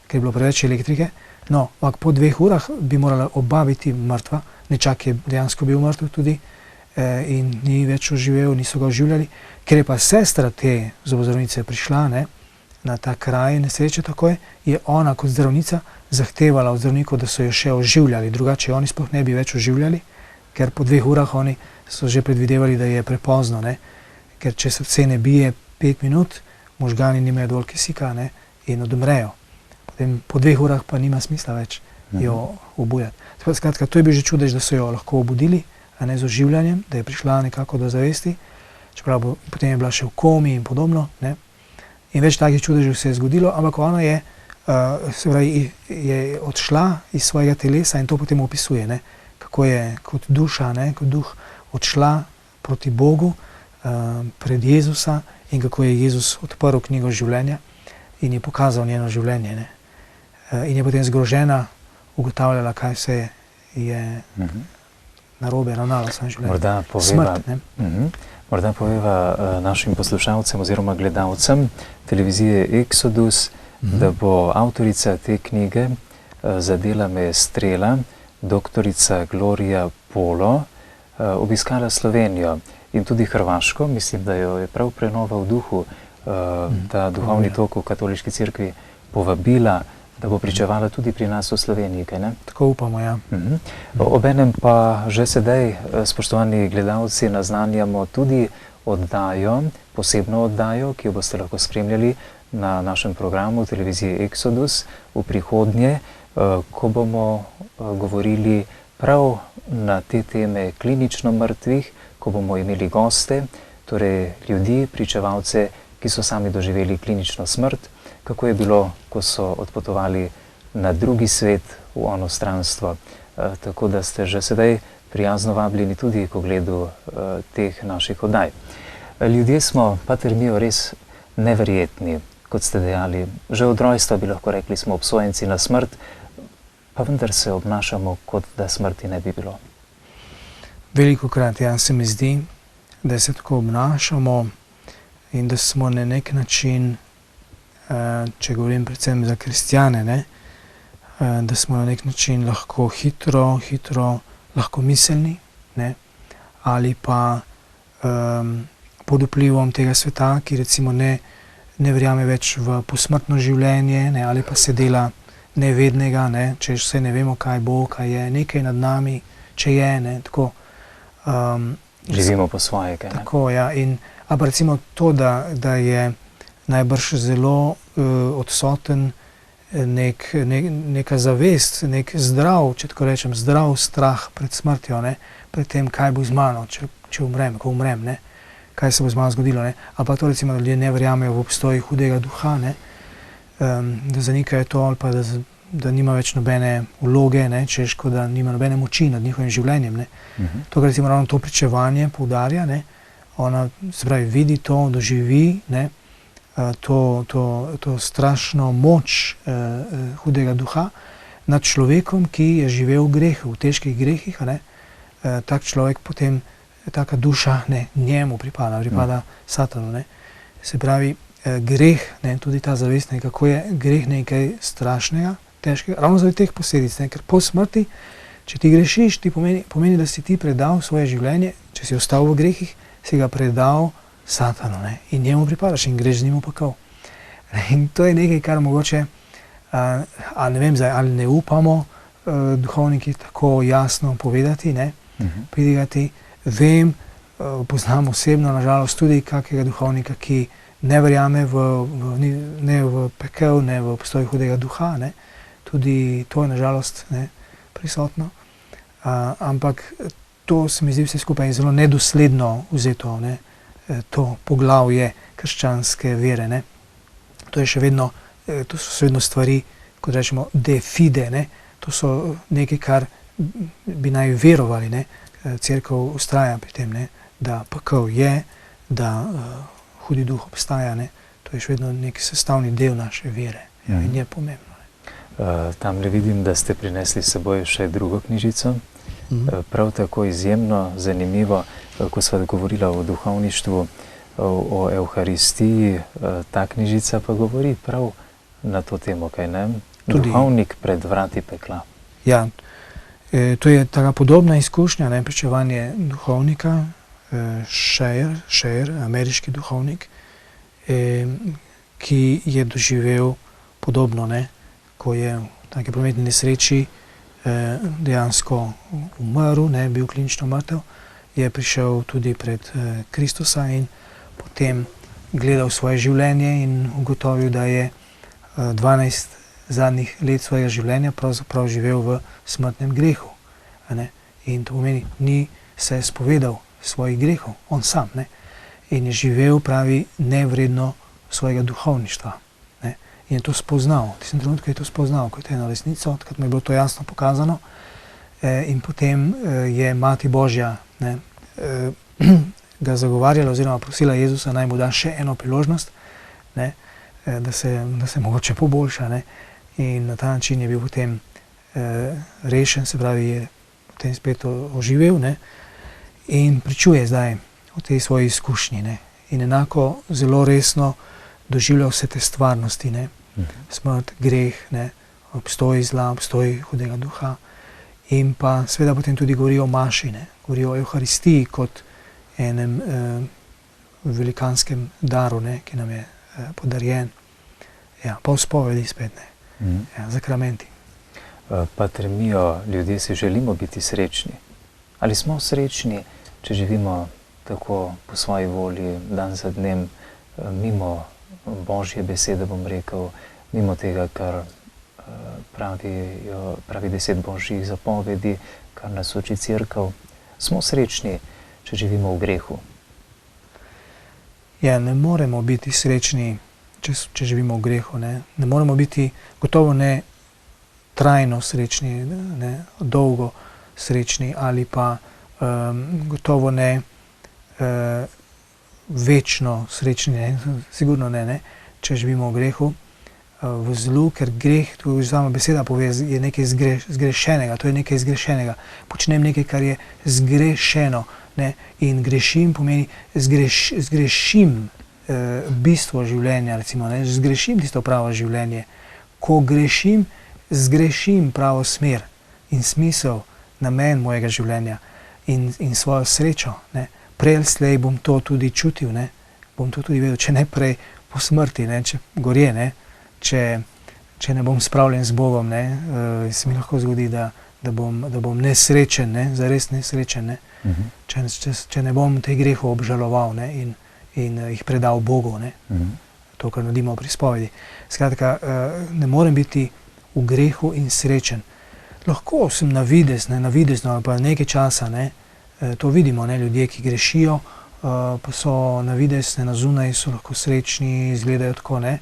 ker je bilo preveč elektrike. No, ampak po 2 urah bi morala oba biti mrtva, nečak je dejansko bil mrtev tudi in ni več oživel, niso ga oživljali, ker je pa sestra te zobozdravnice prišla, ne, na ta kraj nesreče takoj, je ona kot zdravnica zahtevala od zdravnikov, da so jo še oživljali, drugače oni sploh ne bi več oživljali, ker po 2 urah oni so že predvidevali, da je prepozno, ne, ker če srce ne bije 5 minut, možgani nimajo dovolj kisika, ne, in odmrejo. Potem po 2 urah pa nima smisla več jo obujati. Skratka, to je bil že čudež, da so jo lahko obudili, a ne z oživljanjem, da je prišla nekako do zavesti, čeprav potem je bila še v komi in podobno, ne. In več takih čudežev se je zgodilo, ampak ona je, se pravi, je odšla iz svojega telesa in to potem opisuje, ne, kako je kot duša, ne, kot duh odšla proti Bogu, pred Jezusa in kako je Jezus odprl knjigo življenja in je pokazal njeno življenje, ne. In je potem zgrožena ugotavljala, kaj vse je narobe ravnalo v svojem življenju. Smrt, ne. Morda poveva našim poslušalcem oziroma gledalcem televizije Exodus, da bo avtorica te knjige Zadela me je strela, doktorica Gloria Polo, obiskala Slovenijo in tudi Hrvaško. Mislim, da jo je prav prenova v duhu, ta duhovni tok v katoliški cerkvi povabila, da bo pričevala tudi pri nas v Sloveniji, kaj ne? Tako upamo, ja. Obenem pa že sedaj, spoštovani gledalci, naznanjamo tudi oddajo, posebno oddajo, ki jo boste lahko spremljali na našem programu televizije Exodus v prihodnje, ko bomo govorili prav na te teme klinično mrtvih, ko bomo imeli goste, torej ljudi, pričevalce, ki so sami doživeli klinično smrt, kako je bilo, ko so odpotovali na drugi svet, v onostranstvo. Tako da ste že sedaj prijazno vabljeni tudi k ogledu teh naših oddaj. Ljudje smo, pater Mio, res neverjetni, kot ste dejali. Že od rojstva bi lahko rekli, smo obsojenci na smrt, pa vendar se obnašamo, kot da smrti ne bi bilo. Velikokrat se mi zdi, da se tako obnašamo in da smo na nek način, če govorim predvsem za kristjane, ne, da smo na nek način lahko hitro lahkomiselni, ne, ali pa pod vplivom tega sveta, ki recimo ne verjame več v posmrtno življenje, ne, ali pa se dela nevednega, ne, če vse ne vemo, kaj bo, kaj je, nekaj nad nami, če je, ne, tako. Živimo po svoje, kaj ne? Tako, ja, ampak recimo to, da je najbrž zelo odsoten neka zavest, nek zdrav, če tako rečem, zdrav strah pred smrtjo, ne, pred tem, kaj bo z mano, če umrem, ko umrem, ne, kaj se bo z mano zgodilo, ne, ali pa to recimo, da ljudje ne verjamejo v obstoj hudega duha, ne, da zanikajo to, ali pa da nima več nobene vloge, ne, češko, da nima nobene moči nad njihovim življenjem, ne. To, kar recimo ravno to pričevanje poudarja, ne, ona se pravi vidi to, doživi, ne, to strašno moč hudega duha nad človekom, ki je živel v grehu, v težkih grehih, ne, tak človek potem, taka duša, ne, njemu pripada Satanu, ne. Se pravi, greh, ne, tudi ta zavest, ne, kako je greh nekaj strašnega, težkega, ravno zaradi teh posledic, ne, ker po smrti, če ti grešiš, ti pomeni, da si ti predal svoje življenje, če si ostal v grehih, si ga predal Satanu, ne, in njemu pripadaš in greš z njim v pekel. In to je nekaj, kar mogoče, ne vem zdaj, ali ne upamo duhovniki tako jasno povedati, ne, pridigati. Vem, poznam osebno, nažalost, tudi kakega duhovnika, ki ne verjame ne v pekel, ne v obstoj hudega duha, ne. Tudi to je nažalost, ne, prisotno. Ampak to se mi zdi vse skupaj zelo nedosledno vzeto, ne, to poglavje krščanske vere, ne. To so še vedno stvari, kot rečemo, de fide, ne. To so nekaj, kar bi naj verovali, ne. Cerkev vztraja pri tem, ne, da pekel je, da hudi duh obstaja, ne. To je še vedno nek sestavni del naše vere, in je pomembno. Tamle vidim, da ste prinesli s seboj še drugo knjižico. Prav tako izjemno zanimivo, ko sva govorila o duhovništvu, o Evharistiji, ta knjižica pa govori prav na to temo, kaj ne? Duhovnik pred vrati pekla. Ja, to je taka podobna izkušnja, ne, pričevanje duhovnika, Share, ameriški duhovnik, ki je doživel podobno, ne, ko je v taki prometni nesreči dejansko umrl, ne, bil klinično mrtev, je prišel tudi pred Kristusa in potem gledal svoje življenje in ugotovil, da je 12 zadnjih let svojega življenja pravzaprav živel v smrtnem grehu. Ne? In to pomeni, ni se spovedal svojih grehov, on sam, ne? In je živel, pravi, nevredno svojega duhovništva. Ne? In je to spoznal, v tistem trenutku je to spoznal kot eno resnico, takrat mu je bilo to jasno pokazano. In potem je Mati Božja, ne, ga zagovarjala oziroma prosila Jezusa, naj mu da še eno priložnost, ne, da se mogoče poboljša. Ne. In na ta način je bil potem rešen, se pravi, je potem spet oživel, ne, in pričuje zdaj o tej svoji izkušnji. Ne. In enako zelo resno doživlja vse te stvarnosti, ne, smrt, greh, ne, obstoj zla, obstoj hudega duha. In pa seveda potem tudi govori o maši, ne, govori o Evharistiji kot enem velikanskem daru, ne, ki nam je podarjen. Ja, pa v spovedi spet, ne. Ja, zakramenti. Pater Mio, ljudje si želimo biti srečni. Ali smo srečni, če živimo tako po svoji volji, dan za dnem, mimo Božje besede, bom rekel, mimo tega, kar pravi 10 Božjih zapovedi, kar nas uči Cerkev. Smo srečni, če živimo v grehu? Ja, ne moremo biti srečni, če živimo v grehu. Ne moremo biti, gotovo ne trajno srečni, ne dolgo srečni, ali pa gotovo ne večno srečni, ne, sigurno ne, če živimo v grehu. v zlu, ker greh, tu je sama beseda pove, je nekaj zgrešenega, to je nekaj zgrešenega. Počnem nekaj, kar je zgrešeno, ne? In grešim pomeni zgrešim bistvo življenja, recimo, ne? Zgrešim tisto pravo življenje. Ko grešim, zgrešim pravo smer in smisel, namen mojega življenja in svojo srečo. Ne? Prej ali slej bom to tudi čutil, ne? Bom to tudi vedel, če ne prej po smrti, ne? Če gorje, ne? Če ne bom spravljen z Bogom, ne? Se mi lahko zgodi, da bom nesrečen, ne? Zares nesrečen, ne? Če ne bom teh grehov obžaloval, ne? In jih predal Bogu, ne? To, kar naredimo pri spovedi. Skratka, ne morem biti v grehu in srečen. Lahko sem navidezno, pa nekaj časa, ne? To vidimo, ne? Ljudje, ki grešijo, pa so navidezne, na zunaj so lahko srečni, izgledajo tako, ne?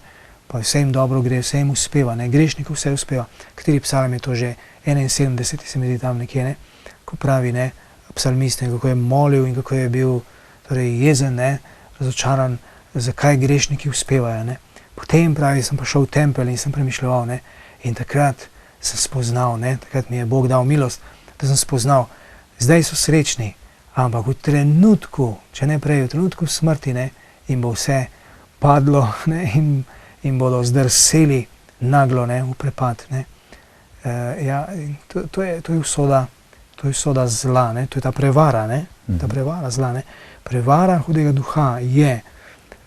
Pa vse jim dobro gre, vse jim uspeva, ne? Grešniku vse uspeva. Kateri psalm je to že? 71, se mi zdi tam nekje, ne? Ko pravi, ne, psalmist, kako je molil in kako je bil jezen, ne, razočaran, zakaj grešniki uspevajo, ne. Potem pravi, sem pa šel v tempelj in sem premišljal, ne, in takrat sem spoznal, ne, takrat mi je Bog dal milost, da sem spoznal, zdaj so srečni, ampak v trenutku, če ne prej, v trenutku smrti, ne, jim bo vse padlo, ne, in bodo zdrseli naglo, ne, v prepad, ne. Ja, to je usoda zla, ne? To je ta prevara, ne? Ta prevara zla, ne? Prevara hudega duha je,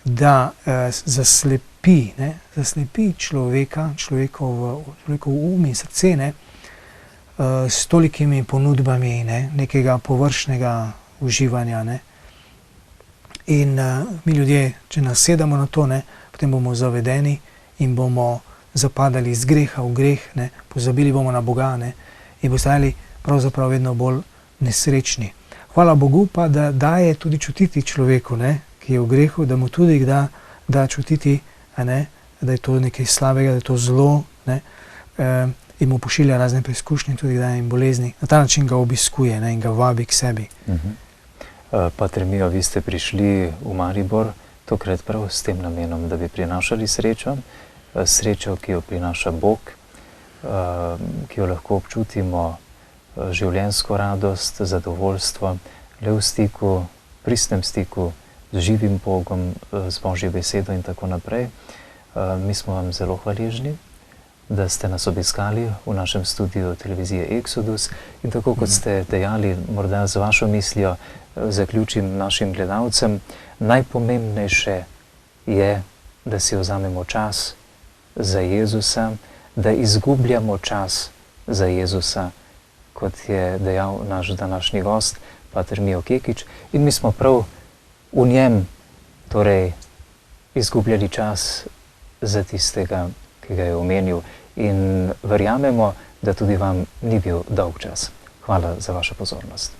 da zaslepi človekov um in srce, ne? S tolikimi ponudbami, ne? Nekega površnega uživanja, ne? In mi ljudje, če nasedamo na to, ne? Potem bomo zavedeni in bomo zapadali iz greha v greh, ne, pozabili bomo na Boga, ne, in postajali pravzaprav vedno bolj nesrečni. Hvala Bogu pa, da daje tudi čutiti človeku, ne, ki je v grehu, da mu tudi da čutiti, ne, da je to nekaj slabega, da je to zlo, ne, in mu pošilja razne preizkušnje, tudi da jim bolezni. Na ta način ga obiskuje, ne, in ga vabi k sebi. Pater Mijo, vi ste prišli v Maribor tokrat prav s tem namenom, da bi prinašali srečo, srečo, ki jo prinaša Bog, ki jo lahko občutimo, življenjsko radost, zadovoljstvo, le v stiku, pristnem stiku z živim Bogom, z Božjo besedo in tako naprej. Mi smo vam zelo hvaležni, da ste nas obiskali v našem studiu televizije Exodus in tako kot ste dejali, morda z vašo mislijo zaključim našim gledalcem, najpomembnejše je, da si vzamemo čas za Jezusa, da izgubljamo čas za Jezusa, kot je dejal naš današnji gost, pater Mijo Kekič, in mi smo prav v njem torej izgubljali čas za tistega, ki ga je omenil, in verjamemo, da tudi vam ni bil dolg čas. Hvala za vašo pozornost.